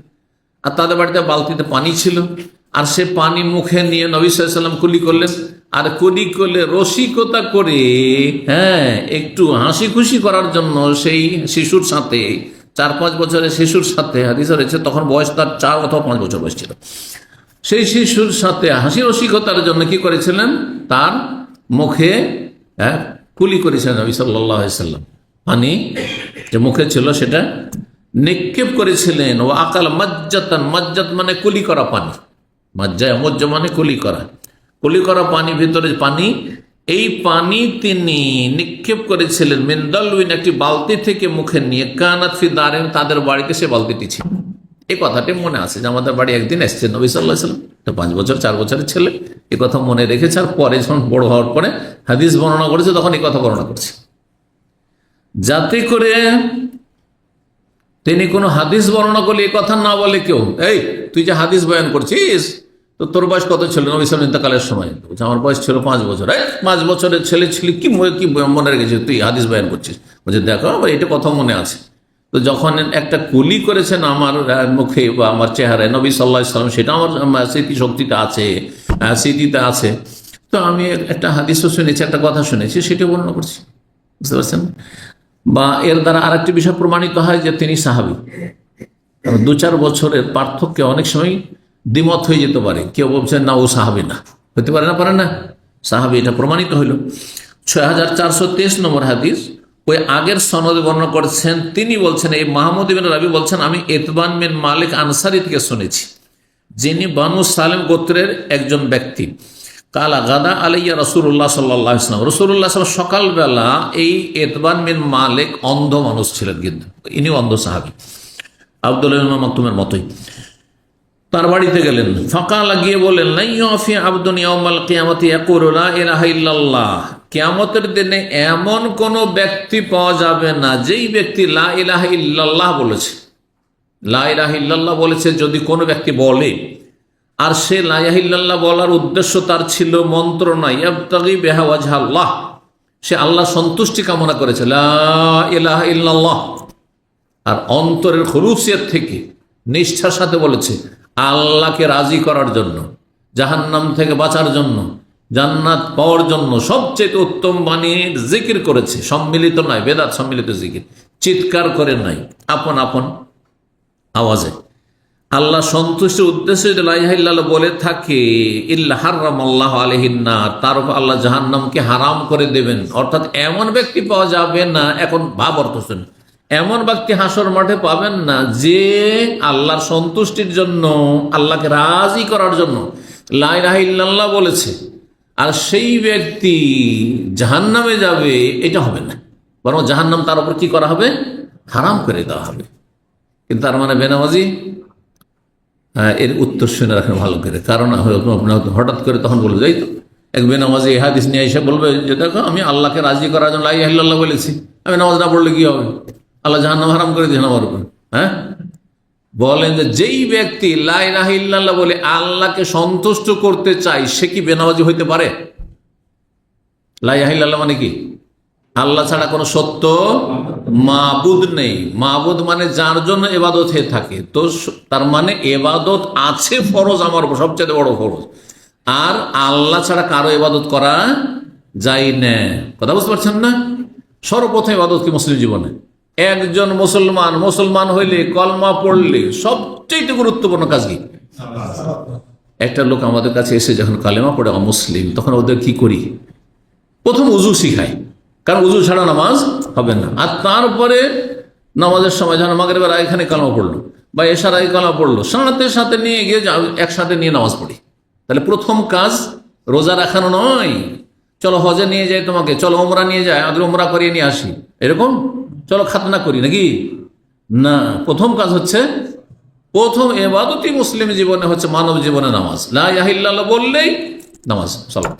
আর তাদের বাড়িতে বালতিতে পানি ছিল, আর সে পানি মুখে নিয়ে নবী সাল্লাল্লাহু আলাইহি ওয়াসাল্লাম কুলি করলেন, আর কুলি করলে রসিকতা করে, হ্যাঁ, একটু হাসি খুশি করার জন্য সেই শিশুর সাথে, 4-5 বছরের শিশুর সাথে, হাদিসে রয়েছে তখন বয়স তার 4 অথবা 5 বছর বয়স ছিল, সেই শিশুর সাথে হাসি রসিকতার জন্য কি করেছিলেন, তার মুখে কুলি করেছিলেন নবী সাল্লাল্লাহু আলাইহি ওয়াসাল্লাম। পানি যে মুখে ছিল সেটা নিক্ষেপ করেছিলেন। ও আকাল মজ্জাতান, মজ্জাত মানে কুলি করা পানি, মজ্জা মজ্জা মানে কুলি করা, কুলি করা পানি, ভিতরে পানি, এই পানি তিনি নিক্ষেপ করেছিলেন মিনদালউইন, একটি বালতি থেকে মুখে নিয়ে, কানাত ফি দারিন, তাদের বাড়িতে সে বালতিটি ছিল। এই কথাটি মনে আছে যে আমাদের বাড়ি একদিন এসছে নবী সাল্লাল্লাহু আলাইহি ওয়াসাল্লাম, 5 বছর 4 বছরের ছেলে, এই কথা মনে রেখেছে, আর পরে যখন বড় হওয়ার পরে হাদিস বর্ণনা করেছে তখন এই কথা বর্ণনা করছে, যাতে করে তিনি কোনো হাদিস বর্ণনা করলে এই কথা না বলে কেউ, এই তুই যে হাদিস বয়ান করছিস, তো তোর বয়স কত ছিল নবী সাল্লাল্লাহু ইন্তেকালের সময়? আমার বয়স ছিল 5 বছর। 5 বছরের ছেলে ছিল, কি মনে রেখেছিস তুই হাদিস বয়ান করছিস? বলছে দেখো আমার এটা কথা মনে আছে। তো যখন একটা কুলি করেছেন আমার মুখে বা আমার চেহারায় নবী সাল্লাল্লাহু আলাইহি ওয়াসাল্লাম, সেটা আমার স্মৃতিশক্তিতে আছে, স্মৃতিতে আছে, তো আমি একটা হাদিসও শুনেছি, একটা কথা শুনেছি, সেটা বর্ণনা করছি, বুঝতে পারছেন? বা এর দ্বারা আরেকটি বিষয় প্রমাণিত হয় যে তিনি সাহাবী। 2-4 বছরের পার্থক্যে অনেক সময় দ্বিমত হয়ে যেতে পারে, কেউ বলছেন না ও সাহাবী না, হতে পারে না, পারে না সাহাবী, এটা প্রমাণিত হইল। 6423 নম্বর হাদিস, ওই আগের সনদে বর্ণনা করেছেন, তিনি বলছেন, এই মাহমুদ ইবনে রাবি বলছেন, আমি ইতবান বিন মালিক আনসারী থেকে শুনেছি, যিনি বানু সালেম গোত্রের একজন ব্যক্তি। কালা গাদা আলাইয়া রাসূলুল্লাহ সাল্লাল্লাহু আলাইহি ওয়াসাল্লাম, রাসূলুল্লাহ সাল্লাল্লাহু আলাইহি ওয়াসাল্লাম সকালবেলা, এই ইতবান বিন মালিক অন্ধ মানুষ ছিলেন, কিন্তু ইনি অন্ধ সাহাবী, আব্দুল্লাহ ইবনে মাকতুমের মতোই, তার বাড়িতে গেলেন। ফাঁকা লাগিয়ে বলেন, লা ইয়াফি আবদুন ইয়াউমাল কিয়ামাতি ইয়াকুলু লা ইলাহা ইল্লাল্লাহ, কিয়ামতের দিনে এমন কোন ব্যক্তি পাওয়া যাবে না যেই ব্যক্তি লা ইলাহা ইল্লাল্লাহ বলেছে, লা ইলাহা ইল্লাল্লাহ বলেছে যদি কোনো ব্যক্তি বলে, আর সে লা ইলাহা ইল্লাল্লাহ বলার উদ্দেশ্য তার ছিল মন্ত্রণা, ইয়াবতাগি বিহা ওয়াজহাল্লাহ, সে আল্লাহ সন্তুষ্টি কামনা করেছে, লা ইলাহা ইল্লাল্লাহ, আর অন্তরের খুলুসিয়ত থেকে নিষ্ঠার সাথে বলেছে আল্লাহকে রাজি করার জন্য, জাহান্নাম থেকে বাঁচার জন্য, জান্নাত পাওয়ার জন্য সবচেয়ে উত্তম বাণীর জিকির করেছে, সম্মিলিত নয়, বেদাত সম্মিলিত জিকির, চিৎকার করে নাই, আপন আপন আওয়াজে আল্লাহ সন্তুষ্টির উদ্দেশ্যে যদি লা ইলাহা ইল্লাল্লাহ বলে থাকে, ইল্লা হারামাল্লাহু আলাইহিন নার, তার উপর আল্লাহ জাহান্নামকে হারাম করে দেবেন। অর্থাৎ এমন ব্যক্তি পাওয়া যাবে না, এখন ভাব অর্থ শুন, এমন ব্যক্তি হাসর মাঠে পাবেন না যে আল্লাহর সন্তুষ্টির জন্য, আল্লাহকে রাজি করার জন্য লা ইলাহা ইল্লাল্লাহ বলেছে, আর সেই ব্যক্তি জাহান্নামে যাবে, এটা হবে না, বরং জাহান্নাম তার উপর কি করা হবে, হারাম করে দেওয়া হবে। কিন্তু তার মানে বেনামাজি, এর উত্তর শুনে রাখেন ভালো করে, কারণ হঠাৎ করে তখন বলবে, যাই তো এক বেনামাজি এই হাদিস নিয়ে এসে বলবে যে দেখো আমি আল্লাহকে রাজি করার জন্য লা ইলাহা ইল্লাল্লাহ বলেছি, আমি নামাজ না পড়লে কি হবে, আল্লাহ জাহান্নাম হারাম করে দিয়েছেন আমার উপর। হ্যাঁ, বলেন যে যেই ব্যক্তি লা ইলাহা ইল্লাল্লাহ বলে আল্লাহকে সন্তুষ্ট করতে চায়, সে কি বেনামাজি হইতে পারে? লা ইলাহা ইল্লাল্লাহ মানে কি? আল্লাহ ছাড়া কোনো সত্য মাবুদ নেই। মাবুদ মানে যার জন্য ইবাদত হয়ে থাকে, তো তার মানে ইবাদত আছে ফরজ আমার উপর, সবচেয়ে বড় ফরজ, আর আল্লাহ ছাড়া কারো ইবাদত করা যায় না। কথা বুঝতে পারছেন না? সর্বপ্রথম ইবাদত কি মুসলিম জীবনে? একজন মুসলমান হইলে, কলমা পড়লে সবচেয়ে গুরুত্বপূর্ণ কাজ কি? একটা লোক আমাদের কাছে এসে যখন কালেমা পড়ে মুসলিম, তখন ওদের কি করি? প্রথম উজু শিখাই, কারণ উজু ছাড়া নামাজ হবে না। আর তারপরে নামাজের সময় যখন মাগরিবের আগে এখানে কালেমা পড়লো বা এশার আগে কালেমা পড়লো, সাথে সাথে নিয়ে গিয়ে একসাথে নিয়ে নামাজ পড়ি। তাহলে প্রথম কাজ রোজা রাখানো নয়, চলো হজে নিয়ে যাই তোমাকে, চলো ওমরা নিয়ে যায়, আদর ওমরা করিয়ে নিয়ে আসি, এরকম চলো খাতনা করি নাকি? না, প্রথম কাজ হচ্ছে, প্রথম ইবাদতই মুসলিম জীবনে হচ্ছে মানব জীবনে নামাজ। লা ইলাহা ইল্লাল্লাহ বললেই নামাজ, সালাত।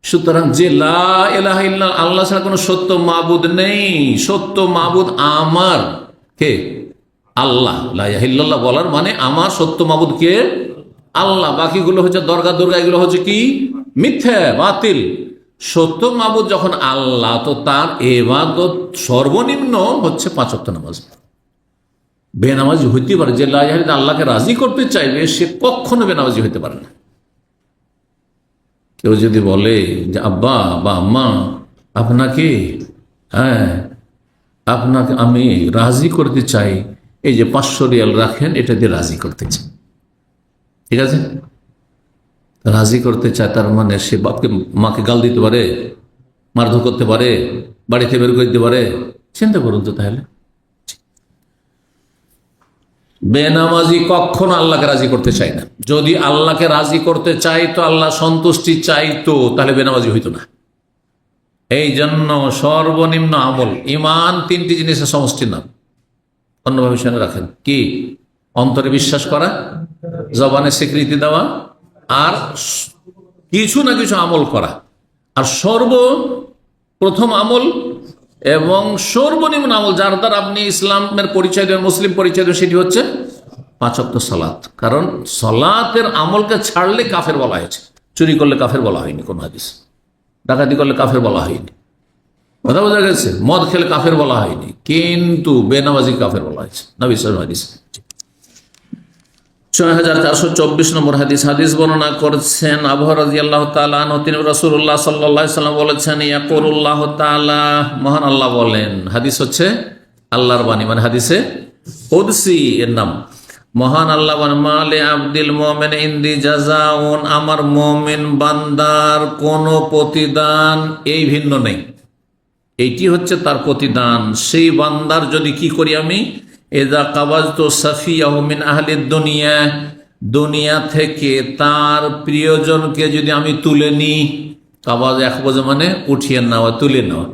সুতরাং যে লা ইলাহা ইল্লাল্লাহ, আল্লাহ ছাড়া কোনো সত্য মাবুদ নেই, সত্য মাবুদ আমার কে? আল্লাহ। লা ইলাহা ইল্লাল্লাহ বলার মানে আমার সত্য মাবুদ কে? আল্লাহ। বাকিগুলো হচ্ছে দরগা দুর্গা, এগুলো হচ্ছে কি? মিথ্যা, বাতিল। সত্য মাবুদ যখন আল্লাহ, তো তার ইবাদত সর্বনিম্ন হচ্ছে 5 ওয়াক্ত নামাজ। বেনামাজি হইতে পারে, যে লা ইলাহা ইল্লাল্লাহ আল্লাহকে রাজি করতে চাইবে সে কখনো বেনামাজি হইতে পারে না। কেউ যদি বলে যে আব্বা বা আম্মা আপনাকে, আপনাকে আমি রাজি করতে চাই, এই যে 500 রিয়াল রাখেন, এটা দিয়ে রাজি করতে চাই, ঠিক আছে? রাজি করতে চায়, তার মানে সে বাপকে মাকে গাল দিতে পারে, মারধর করতে পারে, বাড়িতে বের করে দিতে পারে। চিন্তা করুন তো তাহলে। বেনামাজি কখনো আল্লাহকে রাজি করতে চায় না। যদি আল্লাহকে রাজি করতে চাইতো, আল্লাহ সন্তুষ্টি চাইতো, তাহলে বেনামাজি হইতো না। এই জন্য সর্বনিম্ন আমল, ইমান 3টি জিনিসের সমষ্টির নাম। অন্যভাবে শুনে রাখেন, কি? অন্তরে বিশ্বাস করা, জবানে স্বীকৃতি দেওয়া, আর কিছু না কিছু আমল করা। আর সর্বপ্রথম আমল এবং সর্বনিম্ন আমল যার দ্বারা আপনি ইসলামের পরিচয় দেন, মুসলিম পরিচয় দেন, সেটি হচ্ছে 5 ওয়াক্ত সালাত। কারণ সালাতের আমলকে ছাড়লে কাফের বলা হয়েছে। চুরি করলে কাফের বলা হয়নি কোন হাদিস, ডাকাতি করলে কাফের বলা হয়নি, কথা বোঝা গেছে? মদ খেলে কাফের বলা হয়নি, কিন্তু বেনামাজি কাফের বলা হয়েছে নবী সাল্লাল্লাহু আলাইহি ওয়াসাল্লাম। 6424 নম্বর হাদিস। হাদিস বর্ণনা করছেন আবু হুরায়রা রাদিয়াল্লাহু তাআলা আনহু, তিনি রাসূলুল্লাহ সাল্লাল্লাহু আলাইহি ওয়াসাল্লাম বলেছেন, ইয়াকুলুল্লাহু তাআলা, মহান আল্লাহ বলেন। হাদিস হচ্ছে আল্লাহর বাণী, মানে হাদিসে কুদসি এর নাম। মহান আল্লাহ বলেন, মালে আব্দিল মুমিন ইনদি জাযাউন, আমার মুমিন বান্দার কোনো প্রতিদান এই ভিন্ন নেই, এইটি হচ্ছে তার প্রতিদান। সেই বান্দার যদি কি করি আমি, এদা কাবাজতু সাফিয়াহু মিন আহলিদ দুনিয়া, দুনিয়া থেকে তার প্রিয়জনকে যদি আমি তুলে নিই, কাবাজ একবাজ মানে উঠিয়ে নেওয়া, তুলে নেওয়া।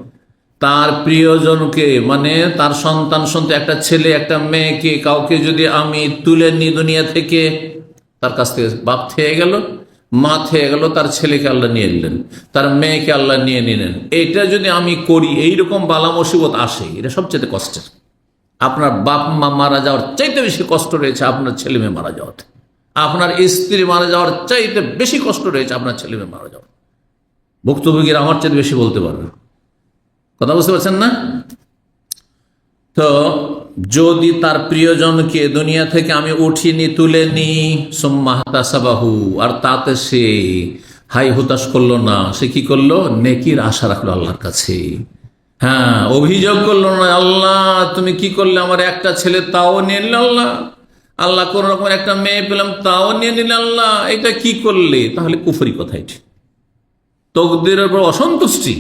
তার প্রিয়জনকে মানে তার সন্তান সন্তান, একটা ছেলে একটা মেয়েকে, কাউকে যদি আমি তুলে নিই দুনিয়া থেকে, তার কাছ থেকে বাপ থেকে গেল, মা থেকে গেল, তার ছেলেকে আল্লাহ নিয়ে নিলেন, তার মেয়েকে আল্লাহ নিয়ে নিলেন, এটা যদি আমি করি, এইরকম বালা মুসিবত আসে, এটা সবচেয়ে কষ্টের। আপনার বাপ মা মারা যাওয়ার চাইতে বেশি কষ্ট রয়েছে আপনার ছেলে মেয়ে মারা যাওয়াতে। আপনার স্ত্রী মারা যাওয়ার চাইতে বেশি কষ্ট রয়েছে আপনার ছেলে মেয়ে মারা যাওয়ার। ভুক্তভোগীরা আমার চাইতে বেশি বলতে পারবে, কথা বুঝতে পারছেন না? তো যদি তার প্রিয়জনকে দুনিয়া থেকে আমি উঠিয়ে তুলে নি, সুম্মা হাতাসাবাহু, আর তাতে সে হাই হুতাশ করলো না, সে কি করলো? নেকির আশা রাখলো আল্লাহর কাছে। হ্যাঁ, অভিযোগ করলো না, আল্লাহ তুমি কি করলে, আমার একটা ছেলে তাও নিয়ে নিলে আল্লাহ, আল্লাহ কোন রকম একটা মেয়ে পেলাম তাও নিয়ে নিলে আল্লাহ, এটা কি করলে? তাহলে কুফরি কথা এটি। তকদিরের উপর অসন্তুষ্টি,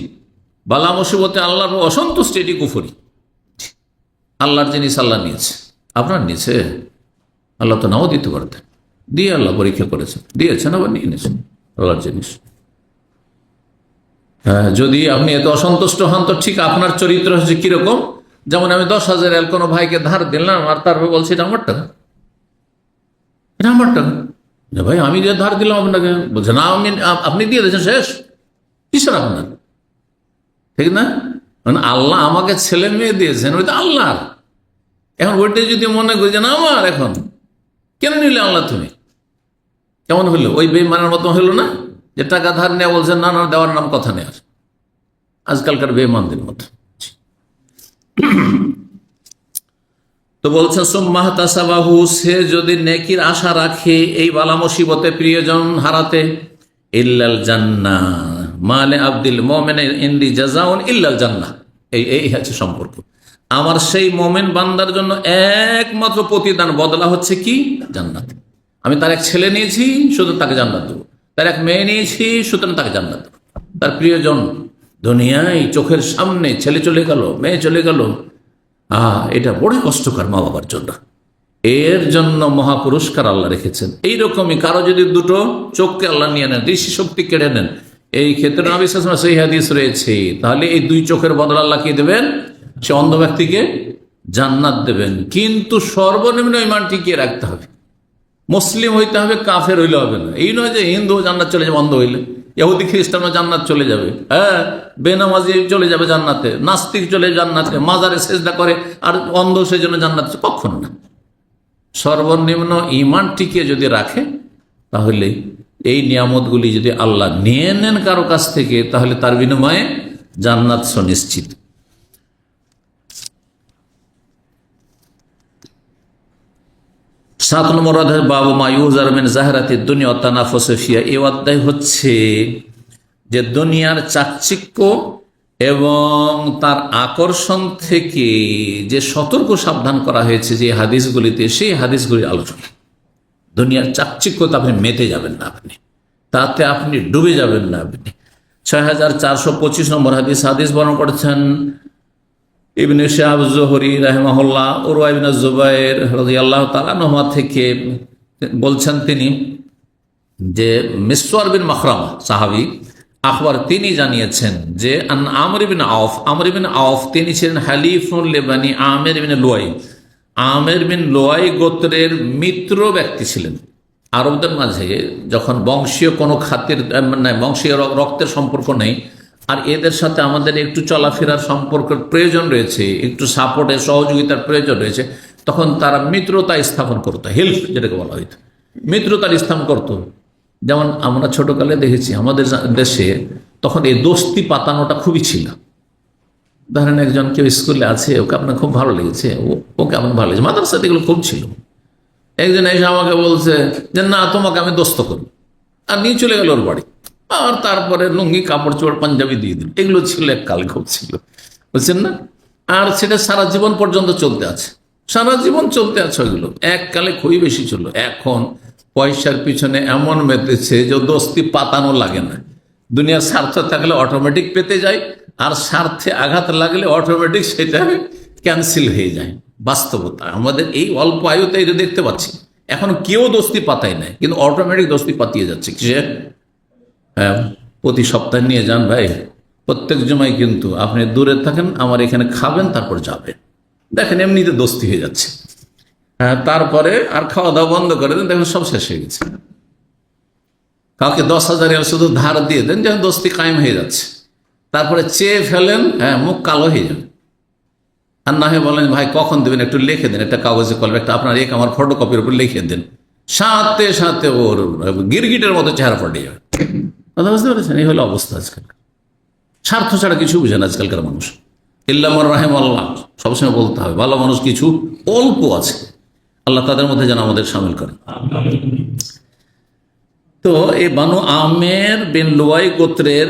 বালা মুসিবতে আল্লাহর অসন্তুষ্টি, এটি কুফরি। আল্লাহর জিনিস আল্লাহ নিয়েছে, আপনার নিয়েছে, আল্লাহ তো নাও দিতে পারতেন, দিয়ে আল্লাহ পরীক্ষা করেছেন, দিয়েছেন, আবার নিয়ে নিয়েছেন আল্লাহর জিনিস। হ্যাঁ, যদি আপনি এত অসন্তুষ্ট হন, তো ঠিক আপনার চরিত্র হচ্ছে কিরকম? যেমন আমি 10,000 রিয়াল কোনো ভাইকে ধার দিলাম, আর তারপর বলছি এটা আমার টাকা, এটা আমার টাকা। ভাই আমি যে ধার দিলাম আপনাকে, বলছে না আপনি দিয়ে দিয়েছেন, শেষ, কিসের আপনার, ঠিক না? মানে আল্লাহ আমাকে ছেলে মেয়ে দিয়েছেন, ওইটা আল্লাহর। এখন ওইটাই যদি মনে করি যে না আমার, এখন কেন নিলে আল্লাহ তুমি, কেমন হইলো? ওই বেঈমানের মতো হইলো না, যে টাকা ধার নেওয়া বলছেন না, না দেওয়ার নাম কথা নেওয়ার, আজকালকার বেঈমানদের মতো। তো বলছেন সুম্মা তাসাবাহু, সে যদি নেকির আশা রাখে এই বালা মুসিবতে প্রিয়জন হারাতে, ইল্লাল জান্নাহ, মালে আব্দিল মুমিন ইনদি জাযাউন ইল্লাল জান্নাহ, এই হচ্ছে সম্পর্ক। আমার সেই মুমিন বান্দার জন্য একমাত্র প্রতিদান বদলা হচ্ছে কি? জান্নাত। আমি তার এক ছেলে নিয়েছি, শুধু তাকে জান্নাত দেবো, তার এক মেয়ে নিয়েছি, সুতরাং তাকে জান্নাত দেবো। তার প্রিয়জন দুনিয়ায় চোখের সামনে ছেলে চলে গেল, মেয়ে চলে গেল, এটা বড় কষ্টকর মা বাবার জন্য। এর জন্য মহাপুরস্কার আল্লাহ রেখেছেন। এইরকমই কারো যদি দুটো চোখকে আল্লাহ নিয়ে নেন, দৃষ্টি শক্তি কেড়ে নেন, এই ক্ষেত্রে নবী সাল্লাল্লাহু আলাইহি ওয়াসাল্লাম সেই হাদিস রয়েছে, তাহলে এই 2 চোখের বদলা আল্লাহ কি দেবেন? সে অন্ধ ব্যক্তিকে জান্নাত দেবেন। কিন্তু সর্বনিম্ন ঈমান টিকিয়ে রাখতে হবে, মুসলিম হইতে হবে, কাফের হইলে হবে না। এই নয় যে হিন্দু জান্নাত চলে যাবে অন্ধ হইলে, ইহুদি খ্রিস্টানও জান্নাত চলে যাবে, হ্যাঁ, বেনামাজি চলে যাবে জান্নাতে, নাস্তিক চলে জান্নাতে, মাজারে সেজদা করে আর অন্ধ সেই জন্য জান্নাতে, কখনো না। সর্বনিম্ন ঈমান টিকিয়ে যদি রাখে, তাহলে এই নিয়ামতগুলি যদি আল্লাহ নিয়ে নেন কারো কাছ থেকে, তাহলে তার বিনিময়ে জান্নাত সুনিশ্চিত। 7 নম্বর অধ্যায় বাবু মা ইউজার মিন জাহরাতি দুনিয়া ওয়া তানাফুস ফিহা। এই অধ্যায় হচ্ছে যে দুনিয়ার চাকচিক্য এবং তার আকর্ষণ থেকে যে সতর্ক সাবধান করা হয়েছে যে হাদিসগুলিতে, সেই হাদিসগুলির আলোচনা। দুনিয়ার চাকচিক্যতা আপনি মেতে যাবেন না, আপনি তাতে আপনি ডুবে যাবেন না। আপনি 6425 নম্বর হাদিস বর্ণনা করেছেন ইবনে শিহাব যুহরি রাহিমাহুল্লাহ, উরওয়া ইবনে জুবায়ের রাদিয়াল্লাহু তাআলা আনহুমা থেকে বলছেন তিনি যে মিসওয়ার বিন মাখরামা সাহাবী আখবর, তিনি জানিয়েছেন যে আমর ইবনে আওফ তিনি ছিলেন হালিফুল লিবানি আমির ইবনে লুয়াই। আমির বিন লুয়াই গোত্রের মিত্র ব্যক্তি ছিলেন। আরবদের মাঝে যখন বংশীয় কোনো খাতির বংশীয় রক্তের সম্পর্ক নেই, আর এদের সাথে আমাদের একটু চলাফেরার সম্পর্কের প্রয়োজন রয়েছে, একটু সাপোর্টের সহযোগিতার প্রয়োজন রয়েছে, তখন তারা মিত্রতা স্থাপন করতো, হেল্প যেটাকে বলা হইতো, মিত্রতার স্থাপন করতো। যেমন আমরা ছোটকালে দেখেছি আমাদের দেশে তখন এই দোস্তি পাতানোটা খুবই ছিল। ধরেন একজন কেউ স্কুলে আছে, ওকে আপনার খুব ভালো লেগেছে, ওকে আপনার ভালো লেগেছে, মাদ্রাসাতে এগুলো খুব ছিল। একজন এসে আমাকে বলছে যে না, তোমাকে আমি দোস্ত করবো, আর নিয়ে চলে গেল ওর বাড়ি, আর তারপরে লুঙ্গি কাপড় চোপড় পাঞ্জাবি দিয়ে দিল। এগুলো ছিল এককালে, খুব ছিল, বুঝছেন না? আর সেটা সারা জীবন পর্যন্ত চলতে আছে, সারা জীবন চলতে আছে। ওইগুলো এককালে খুবই বেশি ছিল। এখন পয়সার পিছনে এমন মেতেছে যে দোস্তি পাতানো লাগে না। দুনিয়ার স্বার্থ থাকলে অটোমেটিক পেতে যায়, আর স্বার্থে আঘাত লাগলে অটোমেটিক সেটা ক্যান্সেল হয়ে যায়। বাস্তবতা আমাদের এই অল্প আয়ুতে এটা দেখতে পাচ্ছি। এখন কেউ দোস্তি পাতায় নাই, কিন্তু অটোমেটিক দোস্তি পাতিয়ে যাচ্ছে। কিসে? হ্যাঁ, প্রতি সপ্তাহে নিয়ে যান ভাই, প্রত্যেক জমায় কিন্তু আপনি দূরে থাকেন, আমার এখানে খাবেন, তারপর যাবেন। দেখেন এমনিতে দোস্তি হয়ে যাচ্ছে। হ্যাঁ, তারপরে আর খাওয়া দাওয়া বন্ধ করে দেন, দেখেন সব শেষ হয়ে গেছে। কাউকে 10,000 শুধু ধার দিয়ে দেন, যেন দোস্তি কায়েম হয়ে যাচ্ছে। তারপরে চেয়ে ফেলেন, হ্যাঁ, মুখ কালো হয়ে যাবে। আর না হয়ে বলেন ভাই কখন দেবেন, একটু লিখে দেন, একটা কাগজে কলমে একটা আপনার আমার ফটোকপির উপর লিখে দেন, সাথে সাথে ওর গিরগিটের মতো চেহারা পাল্টে যাবে। কথা বুঝতে পেরেছেন? এই হলো অবস্থা আজকাল। স্বার্থ ছাড়া কিছু বুঝেন আজকালকার মানুষ। ইল্লামর রাহিম আল্লাহ, সবসময় বলতে হবে, ভালো মানুষ কিছু অল্প আছে, আল্লাহ তাদের মধ্যে যেন আমাদের সামিল করেন। তো এই বানু আমের বিন লুয়াই গোত্রের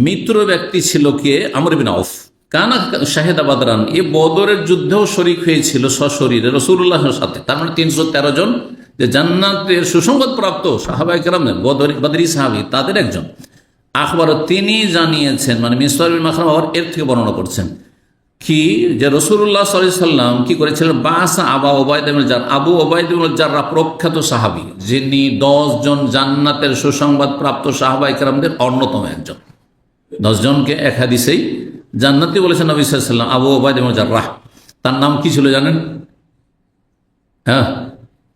মিত্র ব্যক্তি ছিল কে? আমর বিন আউফ। কানা শাহেদা বাদরান, এ বদরের যুদ্ধেও শরিক হয়েছিল সশরীরে রাসূলুল্লাহর সাথে। তার মানে 313 জন যে জান্নাতের সুসংবাদ প্রাপ্ত সাহাবায়ে কেরাম, বদরি সাহাবী, তাদের একজন। আখবর তিনি জানিয়েছেন, মানে মিসওয়ার বিন মাখরামা এর থেকে বর্ণনা করছেন কি, যে রাসূলুল্লাহ সাল্লাল্লাহু আলাইহি ওয়াসাল্লাম কি করেছিলেন, বাসা আবু উবাইদা ইবনে জাররাহ, আবু উবাইদা ইবনে জাররাহ প্রখ্যাত সাহাবী, যিনি 10 জন জান্নাতের সুসংবাদ প্রাপ্ত সাহাবায়ে কেরামদের অন্যতম একজন। 10 জনকে এক হাদিসেই জান্নাতি বলেছেন নবী সাল্লাল্লাহু আলাইহি ওয়াসাল্লাম। আবু উবাইদা ইবনে জাররাহ, তার নাম কি ছিল জানেন? হ্যাঁ,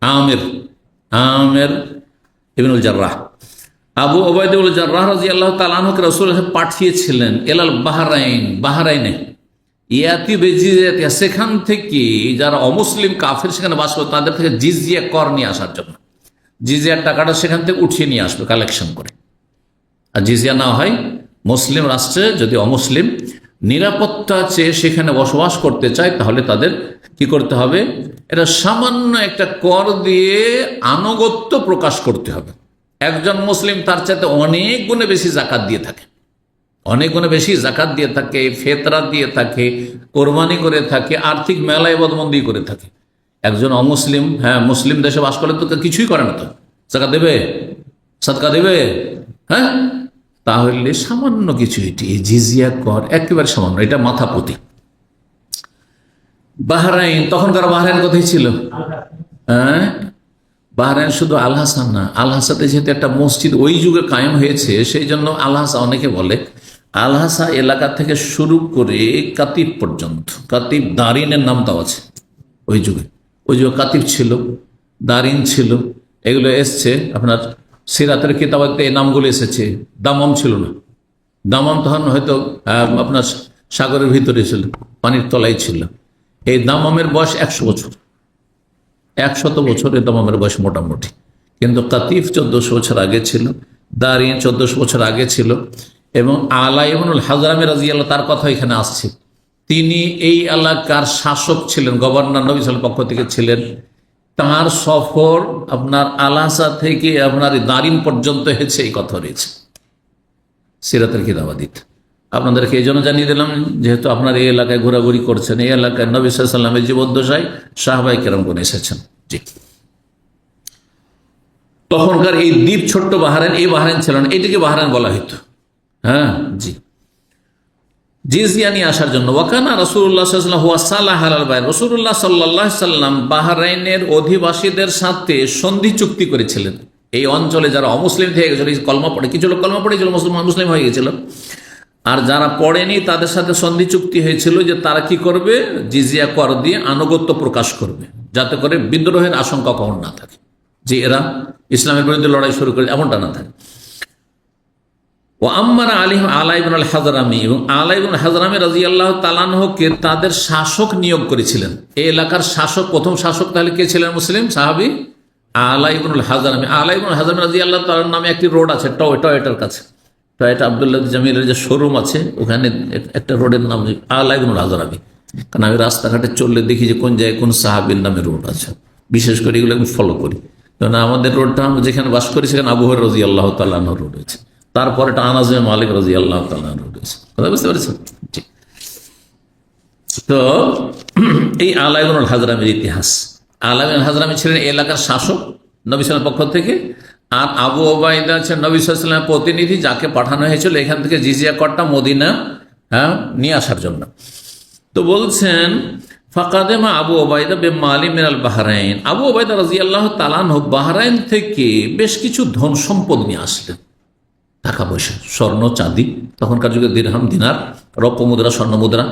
আমির ইবনুল জাররাহ। আবু উবাইদা ইবনে জাররাহ রাদিয়াল্লাহু তাআলা আনহুকে রাসূলুল্লাহ পাঠিয়েছিলেন এলাল বাহরাইনে ইয়াতি বেজিজিয়া, সেখান থেকে যারা অমুসলিম কাফের সেখানে বাস করে তাদের থেকে জিজিয়া কর নিয়ে আসার জন্য। জিজিয়ার টাকাটা সেখান থেকে উঠিয়ে নিয়ে আসবে কালেকশন করে। আর জিজিয়া না হয় মুসলিম রাষ্ট্রে যদি অমুসলিম নিরাপত্তা চেয়ে সেখানে বসবাস করতে চায়, তাহলে তাদের কি করতে হবে? এটা সামান্য একটা কর দিয়ে আনুগত্য প্রকাশ করতে হবে। একজন মুসলিম তার চাইতে অনেক গুণে বেশি জাকাত দিয়ে থাকে, অনেক গুণে বেশি জাকাত দিয়ে থাকে, ফেতরা দিয়ে থাকে, কোরবানি করে থাকে, আর্থিক মেলা ইবাদতবন্দি করে থাকে। একজন অমুসলিম, হ্যাঁ, মুসলিম দেশে বাস করে তো কিছুই করে না, তো জাকাত দেবে, সাদকা দেবে? হ্যাঁ, তাহলে সামান্য কিছু, এটি জিজিয়া কর একেবারে সামান্য, এটা মাথাপতি। বাহরাইন, তখনকার বাহরাইন কোথায় ছিল? হ্যাঁ, বাহরাইন শুধু আল হাসান না, আল হাসাতে যেহেতু একটা মসজিদ ওই যুগে কায়েম হয়েছে, সেই জন্য আল হাসা অনেকে বলে। আল হাসা এলাকা থেকে শুরু করে কাতিব পর্যন্ত, কাতিব দারিনের নামটাও আছে ওই যুগে। ওই যুগে কাতিব ছিল, দারিন ছিল, এগুলো এসছে আপনার সিরাতের কিতাবাতে এই নামগুলো এসেছে। দামাম ছিল না, দামাম তখন হয়তো আপনার সাগরের ভিতরে ছিল, পানির তলায় ছিল। এই দামামের বয়স 100 বছর, 100 বছর এই দামামের বয়স মোটামুটি। কিন্তু কাতিফ 1400 বছর আগে ছিল, দারিন 1400 বছর আগে ছিল। এবং আলা ইবনুল হাজরামি রাদিয়াল্লাহু তার কথা এখানে আসছে। তিনি এই এলাকার শাসক ছিলেন, গভর্নর নবী সাল্লাল্লাহু পক্ষ থেকে ছিলেন। তার সফর আপনার আলাসা থেকে আপনার দারিন পর্যন্ত হয়েছে, এই কথা রয়েছে সিরাতের কিতাবাদিত। আপনাদেরকে এই জন্য জানিয়ে দিলাম, যেহেতু আপনার এই এলাকায় ঘোরাঘুরি করছেন, এই এলাকায় নবী সাল্লাল্লাহু আলাইহি ওয়াসাল্লামের জীবদ্দশায় সাহাবায়ে কেরামগণ এসেছেন। জি, তখনকার এই দ্বীপ ছোট্ট বাহরাইন, এই বাহরাইন ছিল না, এটিকে বাহরাইন বলা হইতো। হ্যাঁ, জি, জিজিয়া নিয়ে আসার জন্য। ওয়াকানা রাসূলুল্লাহ সাল্লাল্লাহু আলাইহি ওয়াসাল্লাম হুয়া সালাহ আলাল বাইন, রাসূলুল্লাহ সাল্লাল্লাহু আলাইহি ওয়াসাল্লাম বাহরাইনের অধিবাসীদের সাথে সন্ধি চুক্তি করেছিলেন। এই অঞ্চলে যারা অমুসলিম থেকে গেছিল, কলমা পড়ে, কিছু লোক কলমা পড়েছিল, মুসলিম হয়ে গেছিল, আর যারা পড়েনি তাদের সাথে সন্ধি চুক্তি হয়েছিল যে তারা কি করবে, জিজিয়া কর দিয়ে আনুগত্য প্রকাশ করবে, যাতে করে বিদ্রোহের আশঙ্কা কখন না থাকে, যে এরা ইসলামের বিরুদ্ধে লড়াই শুরু করে, এমনটা না থাকে। ও আম্মার আলা ইবনুল হাজরামি, এবং আলা ইবনুল হাজরামি রাদিয়াল্লাহু তাআলা আনহুকে তাদের শাসক নিয়োগ করেছিলেন। এই এলাকার শাসক, প্রথম শাসক তাহলে কে ছিলেন? মুসলিম সাহাবী আলা ইবনুল হাজরামি। আলা ইবনুল হাজরামি রাদিয়াল্লাহু তাআলার নামে একটি রোড আছে টয়েটার কাছে, টয়েটা আব্দুল্লাহ জামিলের যে শোরুম আছে, ওখানে একটা রোডের নাম আলা ইবনুল হাজরামি। কারণ আমি রাস্তাঘাটে চললে দেখি যে কোন জায়গায় কোন সাহাবীর নামে রোড আছে, বিশেষ করে এগুলো আমি ফলো করি। কারণ আমাদের রোডটা, আমরা যেখানে বাস করি সেখানে আবু হুরায়রা রাদিয়াল্লাহু তাআলা আনহু রোড আছে, তারপরে এটা আনাস বিন মালিক রাদিয়াল্লাহু তাআলা আনহু রোড আছে। কথা বুঝতে পেরেছেন? ঠিক। তো এই আলা ইবনুল হাজরামির ইতিহাস। আলা ইবনুল হাজরামি ছিলেন এলাকার শাসক নবী সাল্লাল্লাহু আলাইহি ওয়াসাল্লামের পক্ষ থেকে, আর আবু ওবায়দা ছিলেন নবী সাল্লাল্লাহু আলাইহি ওয়াসাল্লামের প্রতিনিধি, যাকে পাঠানো হয়েছিল এখান থেকে জিজিয়া করটা মদিনা নিয়ে আসার জন্য। তো বলছেন ফাকাদেমা আবু ওবায়দা বেমালি মিনাল বাহরাইন, আবু ওবায়দা রাদিয়াল্লাহু তাআলা আনহু বাহরাইন থেকে বেশ কিছু ধন সম্পদ নিয়ে আসলেন, টাকা পয়সা, স্বর্ণ চাঁদি, তখনকার যুগে দিরহাম দিনার, রৌপ্য মুদ্রা, স্বর্ণ মুদ্রা।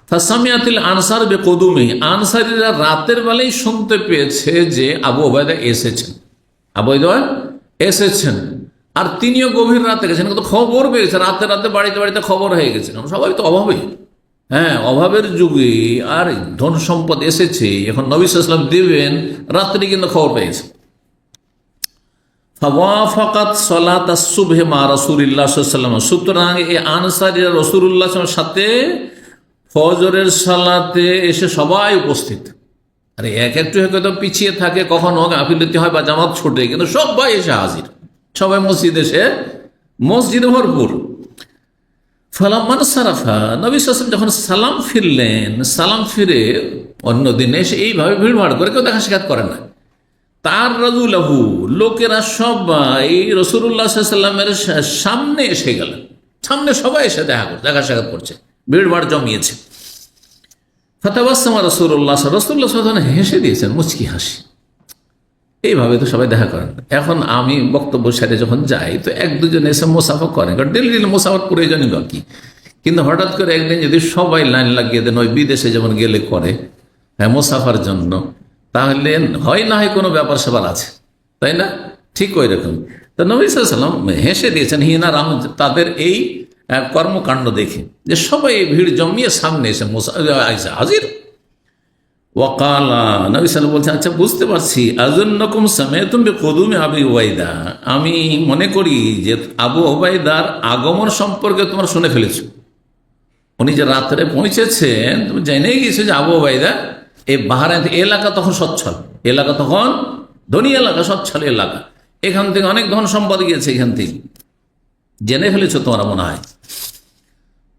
ফাসামিয়াতিল আনসার বিকুদুমি, আনসারীরা রাতের বেলায় শুনতে পেয়েছে যে আবু ওবায়দা এসেছেন, আবু ওবায়দা এসেছেন, আর তিনিও গভীর রাতে গেছেন, কিন্তু খবর পেয়েছে রাতে রাতে, বাড়িতে বাড়িতে খবর হয়ে গেছে। সবাই তো অভাবে, হ্যাঁ, অভাবের যুগে আর ধন সম্পদ এসেছে, এখন নবী সাল্লাল্লাহু আলাইহি ওয়াসাল্লাম দিবেন, রাত্রে কিন্তু খবর পেয়েছে। ফাওয়াফাকাত সালাত আস-সুবহ মা রাসূলিল্লাহ সাল্লাল্লাহু আলাইহি ওয়াসাল্লাম, সুতরাং এই আনসারীরা রাসূলুল্লাহ সাল্লাল্লাহু আলাইহি ওয়াসাল্লামের সাথে ফজরের সালাতে এসে সবাই উপস্থিত। আরে এক একটু হয়তো পিছিয়ে থাকে, কখনো গাফিলতি হয় বা জামাত ছুটে, কিন্তু সবাই এসে হাজির, সবাই মসজিদে এসে, মসজিদে ভরপুর। ফালাম্মান সারাফা, নবী সাল্লাল্লাহু আলাইহি ওয়াসাল্লাম যখন সালাম ফিরলেন, সালাম ফিরে অন্য দিনে এসে এইভাবে ভিড়ভাড় করে কেউ দেখা সাক্ষাৎ করে না, তার রাজুলাহু, লোকেরা সবাই রাসূলুল্লাহ সাল্লাল্লাহু আলাইহি ওয়াসাল্লামের সামনে এসে গেলেন, সামনে সবাই এসে দেখা সাক্ষাৎ করছে, ভিড়ভাড় জমিয়েছে। ফাতাবাসসামা রাসূলুল্লাহ সাল্লাল্লাহু আলাইহি ওয়াসাল্লাম হেসে দিয়েছেন, মুচকি হাসি। এইভাবে তো সবাই দেখা করেন। এখন আমি বক্তব্য সেরে যখন যাই, তো এক দুজন এসে মুসাফা করেন, কারণ ডেলি মুসাফার প্রয়োজনই বা কি। কিন্তু হঠাৎ করে একদিন যদি সবাই লাইন লাগিয়ে দেন, ওই বিদেশে যেমন গেলে করে, হ্যাঁ, মুসাফার জন্য, তাহলে হয় না হয় কোনো ব্যাপার স্যাপার আছে, তাই না? ঠিক ওই রকম। তো নবী সাল্লাল্লাহু আলাইহি ওয়াসাল্লাম হেসে দিয়েছেন হিনারাম, তাদের এই কর্মকাণ্ড দেখে, যে সবাই ভিড় জমিয়ে সামনে এসে হাজির। ওয়াকালা, নবী সাল্লাল্লাহু আলাইহি ওয়াসাল্লাম বলছেন, আচ্ছা বুঝতে পারছি, আযুন্নাকুম সামি'তুম বিকুদুমি আবি ওবায়দা, আমি মনে করি যে আবু ওবায়দার আগমন সম্পর্কে তোমরা শুনে ফেলেছো। উনি যে রাত্রে পৌঁছেছেন, তুমি জেনেই গেছো যে আবু ওবায়দা এই বাহরাইন এলাকা তখন সচ্ছল, এলাকা তখন ধনী এলাকা, সচ্ছল এলাকা, এখান থেকে অনেক ধন সম্পদ গিয়েছে, এখান থেকে জেনে ফেলেছো তোমরা মনে হয়।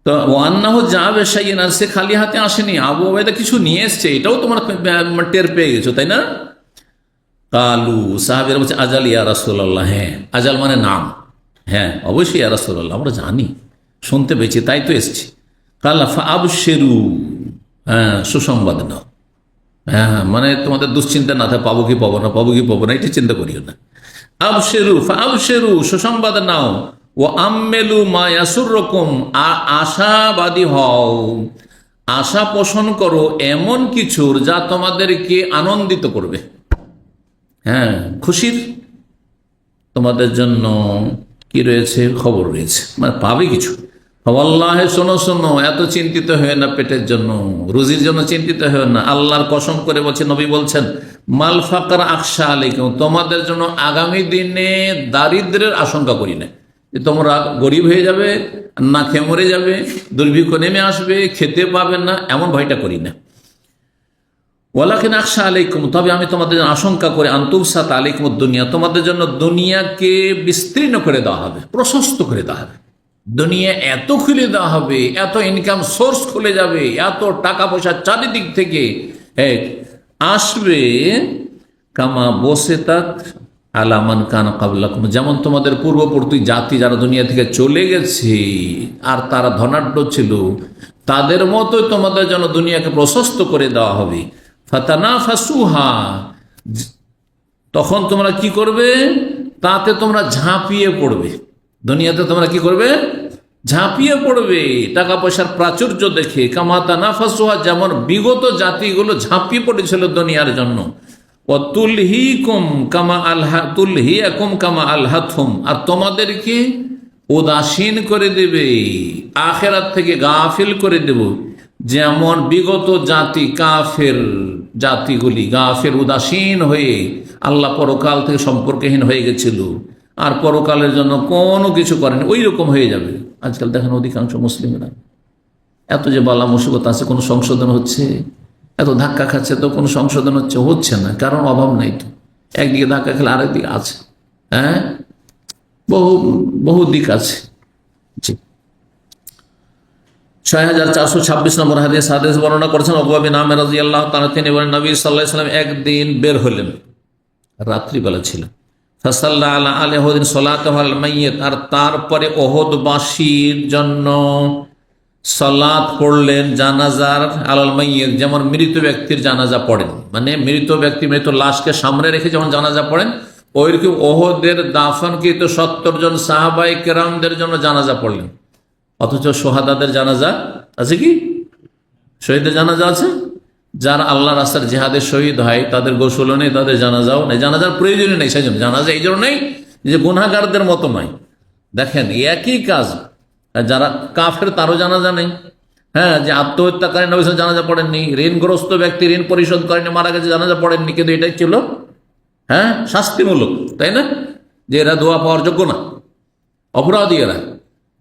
তো ওয়ান্নাহু যাবে শাইয়্যান, আর সে খালি হাতে আসেনি, আবু ওবায়দা কিছু নিয়ে এসছে, এটাও তোমরা টের পেয়ে গেছো, তাই না? কালু, সাহাবীরা বলছে, আজাল ইয়া রাসূলুল্লাহ, হ্যাঁ, আজাল মানে নাম, হ্যাঁ অবশ্যই ইয়া রাসূলুল্লাহ, আমরা জানি, শুনতে পেয়েছি, তাই তো এসছি। কালা ফাআবশিরু, হ্যাঁ, সুসংবাদ নাও, হ্যাঁ, মানে তোমাদের দুশ্চিন্তা না থাকে, পাবো কি পাবো না, পাবো কি পাবো না, এটি চিন্তা করিও না। আবশিরু ফাআবশিরু, সুসংবাদ নাও। ও আম্মেলু মা ইয়াসুররকুম, আশাবাদী হও, আশা পোষণ করো এমন কিছুর যা তোমাদেরকে আনন্দিত করবে, হ্যাঁ, খুশির তোমাদের জন্য কি রয়েছে, খবর রয়েছে, মানে পাবে কিছু। আল্লাহে, শোনো শোনো, এত চিন্তিত হয়ে না পেটের জন্য, রুজির জন্য চিন্তিত হয়ে না, আল্লাহর কসম করে বলছে, নবী বলছেন, মাল ফাকর আকশা আলাইকুম, তোমাদের জন্য আগামী দিনে দারিদ্রের আশঙ্কা করি না, যে তোমরা গরিব হয়ে যাবে, না খেয়ে মরে যাবে, দুর্ভিক্ষ নেমে আসবে, খেতে পাবে না, এমন ভয়টা করি না। ওয়ালাকিন আকশা আলাইকুম, তবে আমি তোমাদের জন্য আশঙ্কা করি আনতুবসাত আলাইকুম দুনিয়া, তোমাদের জন্য দুনিয়াকে বিস্তীর্ণ করে দেওয়া হবে, প্রশস্ত করে দেওয়া হবে। দুনিয়া এত খুলে দেওয়া হবে, এত ইনকাম সোর্স খুলে যাবে, এত টাকা পয়সা চারিদিক থেকে আসবে, কামা বসেতাত আলামান কান কাবলাকুম, যেমন তোমাদের পূর্ববর্তী জাতি যারা দুনিয়া থেকে চলে গেছে আর তারা ধনাঢ্য ছিল, তাদের মতোই তোমাদের জন্য দুনিয়াকে প্রশস্ত করে দেওয়া হবে। ফাতানাফাসুহা, তখন তোমরা কি করবে, তাতে তোমরা ঝাঁপিয়ে পড়বে। দুনিয়াতে তোমরা কি করবে, ঝাঁপিয়ে পড়বে টাকা পয়সার প্রাচুর্য দেখে। কামা তানাফাসুহা, যেমন বিগত জাতিগুলো ঝাঁপিয়ে পড়েছিল দুনিয়ার জন্য। তুলহিকুম কামা আলহা তুলহিয়াকুম কামা আলহাতহুম, আর তোমাদেরকে উদাসীন করে দেবে, আখিরাত থেকে গাফিল করে দেব, যেমন বিগত জাতি কাফের জাতিগুলি গাফের উদাসীন হয়ে আল্লাহ পরকাল থেকে সম্পর্কহীন হয়ে গেছিল আর পরকালের জন্য কোনো কিছু করেনি, ওই রকম হয়ে যাবে। আজকাল দেখেন অধিকাংশ মুসলিমরা এত যে বালা মুসিবত আছে, কোনো সংশোধন হচ্ছে? এত ধাক্কা খাচ্ছে তো কোনো সংশোধন হচ্ছে না, কারণ অভাব নাই তো। একদিকে ধাক্কা খেলে আরেকদিকে আছে, হ্যাঁ, বহু দিক আছে। জি, 6426 নম্বর হাদিস বর্ণনা করেছেন আবু বিন রাদিয়াল্লাহু তাআলা, তিনি বলেন নবী সাল্লাল্লাহু আলাইহি ওয়াসাল্লাম একদিন বের হলেন, রাত্রিবেলা ছিল। ফাসাল্লা আলা আহলি উহুদিন সালাতাহু আল মাইয়িত, আর তারপরে উহুদবাসীর জন্য সালাত পড়লেন, জানাজার আলাল মাইয়িত, যেমন মৃত ব্যক্তির জানাজা পড়েন, মানে মৃত ব্যক্তি মৃত লাশকে সামনে রেখে যেমন জানাজা পড়েন, ওইরকম উহুদের দাফনকৃত 70 জন সাহাবায়ে কেরামদের জন্য জানাজা পড়লেন। অথচ সোহাদাদের জানাজা আছে কি? শহীদের জানাজা আছে। যারা আল্লাহ রাস্তার জিহাদের শহীদ হয় তাদের গোসলও নেই, তাদের জানাজাও নেই, জানাজার প্রয়োজনই নেই। সেই জন্য জানাজা এই জন্য নেই যে গুনাহগারদের মতো নয়। দেখেন একই কাজ, যারা কাফের তারও জানাজা নেই। হ্যাঁ, যে আত্মহত্যাকারী নবী সাল্লাল্লাহু আলাইহি ওয়াসাল্লাম জানাজা পড়েননি, ঋণগ্রস্ত ব্যক্তি ঋণ পরিশোধ করেনি, মারা গেছে, জানাজা পড়েননি, কিন্তু এটাই ছিল হ্যাঁ শাস্তিমূলক, তাই না? যে এরা দোয়া পাওয়ার যোগ্য না, অপরাধী এরা।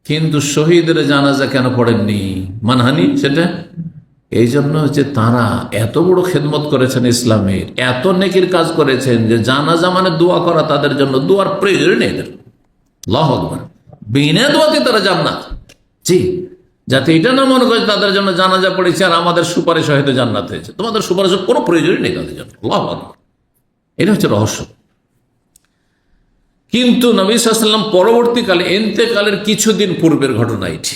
কিন্তু শহীদের জানাজা কেন পড়েননি? মানহানি সেটা এই জন্য যে তারা এত বড় খেদমত করেছেন ইসলামের, এত নেকির কাজ করেছেন যে জানাজা মানে দোয়া করা তাদের জন্য, দোয়ার প্রয়োজন নেই এদের। আল্লাহু আকবার, বিনা দোয়াতে তারা জান্নাত। জি, যাতে এটা না মনে করে তাদের জন্য জানাজা পড়েছে আর আমাদের সুপারিশ হয়তো জান্নাত হয়েছে, তোমাদের সুপারিশের কোনো প্রয়োজনই নেই তাদের জন্য। আল্লাহু আকবার, এটা হচ্ছে রহস্য। কিন্তু নবী সাল্লাল্লাহু আলাইহি ওয়াসাল্লাম পরবর্তীকালে ইন্তেকালের কিছুদিন পূর্বের ঘটনা এটি,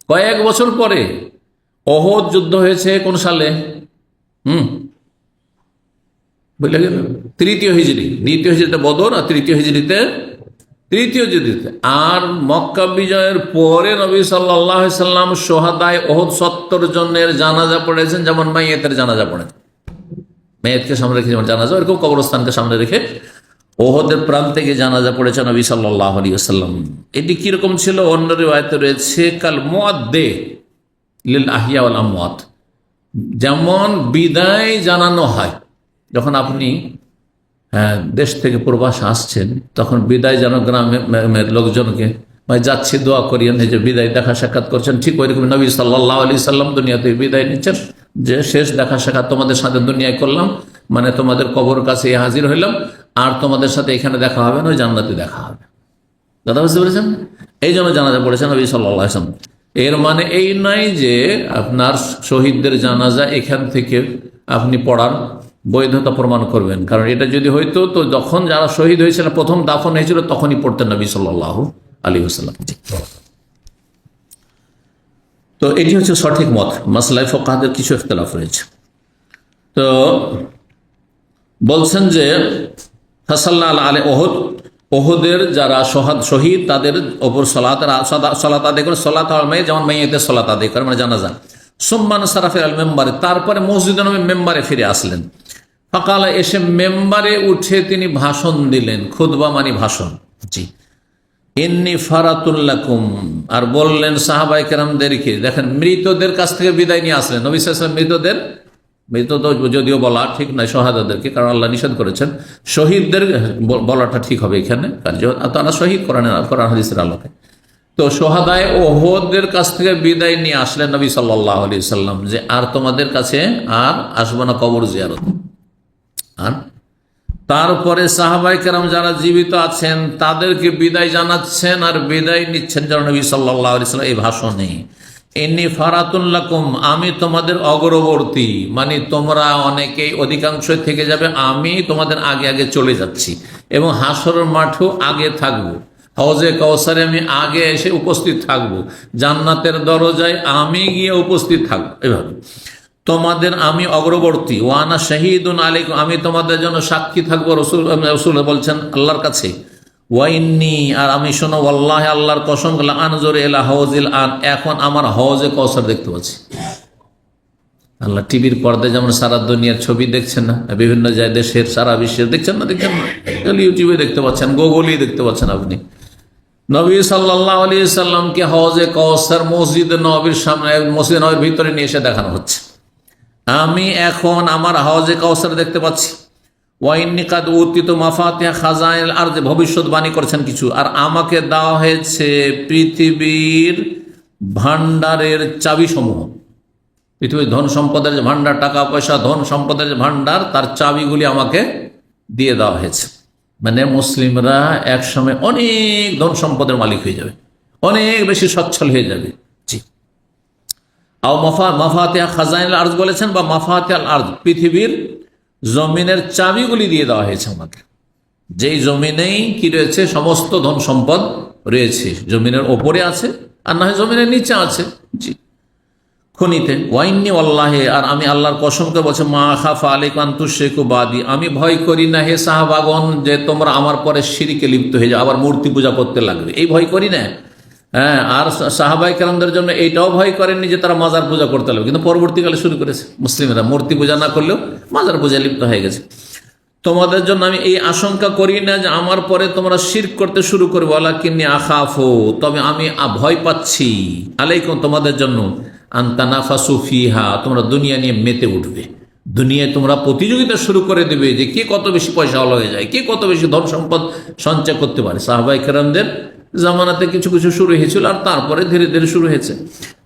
কয়েক বছর পরে উহুদ যুদ্ধ হয়েছে কোন সালে? বুঝলে গেল, তৃতীয় হিজরি। দ্বিতীয় হিজরিতে বদর আর তৃতীয় হিজরিতে তৃতীয় যুদ্ধে। আর মক্কা বিজয়ের পরে নবী সাল্লাল্লাহু আলাইহি ওয়াসাল্লাম সোহাদায়ে উহুদ 70 জনের জানাজা পড়েছেন, যেমন মাইয়েতের জানাজা পড়েন। মেয়েতকে সামনে রেখে যেমন জানাজা, ওরকম কবরস্থানকে সামনে রেখে উহুদের প্রান্তে গিয়ে জানাজা পড়েছে নবী সাল্লাল্লাহু আলাইহি ওয়াসাল্লাম। এটি কিরকম ছিল? অন্য রিওয়ায়াতে রয়েছে কাল মুআদ্দে লিল আহিয়া ওয়াল আমওয়াত, যেমন বিদায় জানানো হয় যখন আপনি দেশ থেকে প্রবাস আসছেন, তখন বিদায় যেন গ্রামের লোকজনকে যাচ্ছি দোয়া করিয়েন, এই যে বিদায় দেখা সাক্ষাৎ করছেন, ঠিক ওইরকম নবী সাল্লাল্লাহু আলাইহি সাল্লাম দুনিয়াতে বিদায় নিচ্ছেন, যে শেষ দেখা সাক্ষাৎ তোমাদের সাথে দুনিয়ায় করলাম, মানে তোমাদের কবর কাছে হাজির হইলাম, আর তোমাদের সাথে এখানে দেখা হবে না, ওই জান্নাতে দেখা হবে। দাদা বুঝতে পেরেছেন? এই জন্য জানাজা পড়েছেন নবী সাল্লাল্লাহু আলাইহি ওয়াসাল্লাম। এর মানে এই নয় যে আপনার শহীদদের জানাজা এখান থেকে আপনি পড়ার বৈধতা প্রমাণ করবেন, কারণ এটা যদি হইতো তো যখন যারা শহীদ হয়েছিল প্রথম দাফন হয়েছিল তখনই পড়তেন নবী সাল্লাল্লাহু আলাইহি ওয়াসাল্লাম। তো এটি হচ্ছে সঠিক মত। মাসলায়ে ফুকাহাদের কিছু ইখতিলাফ রয়েছে। তো বলছেন যে ফাসাল্লা আলা উহুদ, উহুদের যারা শহীদ তাদের ওপর সালাত আদায় করে, সালাত আলাইহি যেমন মাইয়াতের সালাত আদায় করে, মানে জানাজা। সুম্মান সারাফিল আল মেম্বারে, তারপরে মসজিদে নববী মেম্বারে ফিরে আসলেন। ফাকালা, এসে মেম্বারে উঠে তিনি ভাষণ দিলেন, খুতবা মানে ভাষণ। জি, ইন্নী ফারাতুল লাকুম, আর বললেন সাহাবায়ে কেরামদেরকে, দেখেন মৃতদের কাছ থেকে বিদায় নিয়ে আসলেন নবী সাল্লাল্লাহু আলাইহি ওয়াসাল্লাম, মৃতদের মৃত তো যদিও বলা ঠিক নয় শাহাদাদেরকে, কারণ আল্লাহ নিষেধ করেছেন। শহীদদের বলাটা ঠিক হবে এখানে, তারা শহীদ কোরআন হাদিসের আলোকে। তো সোহাদায়ে ওহদের কাছ থেকে বিদায় নিয়ে আসলেন নবী সাল্লাল্লাহু আলাইহি সাল্লাম, যে আর তোমাদের কাছে আর আসবো না কবর জিয়ারত। আর তারপরে সাহাবায়ে কেরাম যারা জীবিত আছেন তাদেরকে বিদায় জানাচ্ছেন আর বিদায় নিচ্ছেন যেন নবী সাল্লাল্লাহু আলাইহি সাল্লাম এই ভাষণে, ইন্নী ফারাতুন লাকুম, আমি তোমাদের অগ্রবর্তী, মানে তোমরা অনেকেই অধিকাংশ থেকে যাবে, আমি তোমাদের আগে আগে চলে যাচ্ছি এবং হাসরের মাঠেও আগে থাকবো, হওজে কাউসারে আমি আগে এসে উপস্থিত থাকবো, জান্নাতের দরজায় আমি গিয়ে উপস্থিত থাকবো। এভাবে তোমাদের আমি অগ্রবর্তী, ওয়ানা শাহীদুন আলাইকুম, আমি তোমাদের জন্য সাক্ষী থাকবো। রাসূল বলছেন আল্লাহর কাছে, ওয়াইন্নি, আর আমি শোনো, ওয়াল্লাহি, আল্লাহর কসম, আনজুর ইলা হাউজিল আন, এখন আমার হওজে কাউসার দেখতে পাচ্ছি। আল্লাহ টিভির পর্দায় যেমন সারা দুনিয়ার ছবি দেখছেন না, বিভিন্ন জায়গায় দেশের সারা বিশ্বের দেখছেন না, ইউটিউবে দেখতে পাচ্ছেন, গুগলেই দেখতে পাচ্ছেন আপনি। নবী সাল্লাল্লাহু আলাইহি সাল্লামকে হওজে কাউসার মসজিদে নববীর সামনে, মসজিদে নববীর ভিতরে নিয়ে এসে দেখানো হচ্ছে, আমি এখন আমার হওজে কাউসার দেখতে পাচ্ছি। ওয়াইন্নী কাদ উতিতু মাফাতিহা খাজাইনিল আরদ, ভবিষ্যৎবাণী করেছেন কিছু, আর আমাকে দেওয়া হয়েছে পৃথিবীর ভান্ডারের চাবি সমূহ। পৃথিবীর ধন সম্পদের যে ভান্ডার, টাকা পয়সা, ধন সম্পদের যে ভান্ডার, তার চাবিগুলি আমাকে দিয়ে দেওয়া হয়েছে। মানে মুসলিমরা একসময় অনেক ধন সম্পদের মালিক হয়ে যাবে, অনেক বেশি সচ্ছল হয়ে যাবে। জি, আও মাফাতিহা খাজাইনিল আরদ বলেছেন, বা মাফাতিহাল আরদ, পৃথিবীর জমিনের চাবিগুলি দিয়ে দেওয়া হয়েছে আমাকে। যেই জমিনেই কি রয়েছে, সমস্ত ধন সম্পদ রয়েছে, জমিনের ওপরে আছে আর না হয় জমিনের নিচে আছে। জি, খনিতে। ওয়াইন্নী ওয়াল্লাহি, আর আমি আল্লাহর কসমকে বলছি, মা খাফা আলাইকুম আন তুশরিকু বাদি, আমি ভয় করি না হে সাহাবাগণ যে তোমরা আমার পরে শিরকে লিপ্ত হয়ে যাও, আবার মূর্তি পূজা করতে লাগবে, এই ভয় করি না। হ্যাঁ, আর সাহাবায়ে কেরামদের জন্য এইটাও ভয় করেননি যে তারা মাজার পূজা করতে লাগবে, কিন্তু পরবর্তীকালে শুরু করেছে মুসলিমরা, মূর্তি পূজা না করলেও মাজার পূজা লিপ্ত হয়ে গেছে। তোমাদের জন্য আমি এই আশঙ্কা করি না যে আমার পরে তোমরা শিরক করতে শুরু করবে, ওয়ালাকিন্নী আখাফু, তবে আমি ভয় পাচ্ছি, আলাইকুম, তোমাদের জন্য, আন তানাফাসু ফিহা, তোমরা দুনিয়া নিয়ে মেতে উঠবে, দুনিয়ায় তোমরা প্রতিযোগিতা শুরু করে দেবে যে কে কত বেশি পয়সা ওয়ালা হয়ে যায়, কে কত বেশি ধন সম্পদ সঞ্চয় করতে পারে। সাহাবায়ে কেরামদের জামানাতে কিছু কিছু শুরু হয়েছিল, আর তারপরে ধীরে ধীরে শুরু হয়েছে।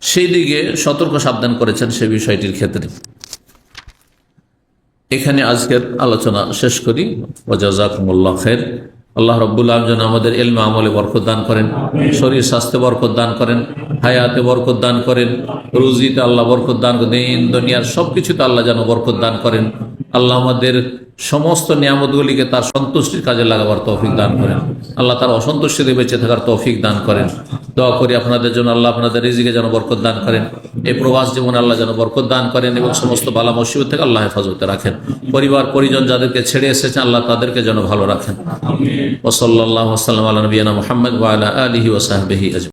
সেই দিকে সতর্ক সাবধান করেছেন সে বিষয়টির ক্ষেত্রে। এখানে আজকের আলোচনা শেষ করি। ওয়া জাযাকুমুল্লাহু খাইর। আল্লাহ রাব্বুল আলামিন যেন আমাদের ইলমে আমলে বরকত দান করেন, শরীর স্বাস্থ্যে বরকত দান করেন, হায়াতে বরকত দান করেন, রুজিতে আল্লাহ বরকত দান করেন, দিন দুনিয়ার সবকিছুতে আল্লাহ যেন বরকত দান করেন। আল্লাহ আমাদের সমস্ত নিয়ামতগুলিকে তার সন্তুষ্টির কাজে লাগাবার তৌফিক দান করেন, আল্লাহ তার অসন্তুষ্টিতে বেঁচে থাকার তৌফিক দান করেন। দোয়া করি আপনাদের জন্য, আল্লাহ আপনাদের রিজিকে যেন বরকত দান করেন, এই প্রবাস জীবনে আল্লাহ যেন বরকত দান করেন এবং সমস্ত বালা মুসিবত থেকে আল্লাহ হেফাজতে রাখেন। পরিবার পরিজন যাদেরকে ছেড়ে এসেছেন আল্লাহ তাদেরকে যেন ভালো রাখেন। ওয়া সাল্লাল্লাহু ওয়া সাল্লাম আলা নবিয়িনা মুহাম্মদ ওয়া আলা আলিহি ওয়া সাহবিহি আজমাইন।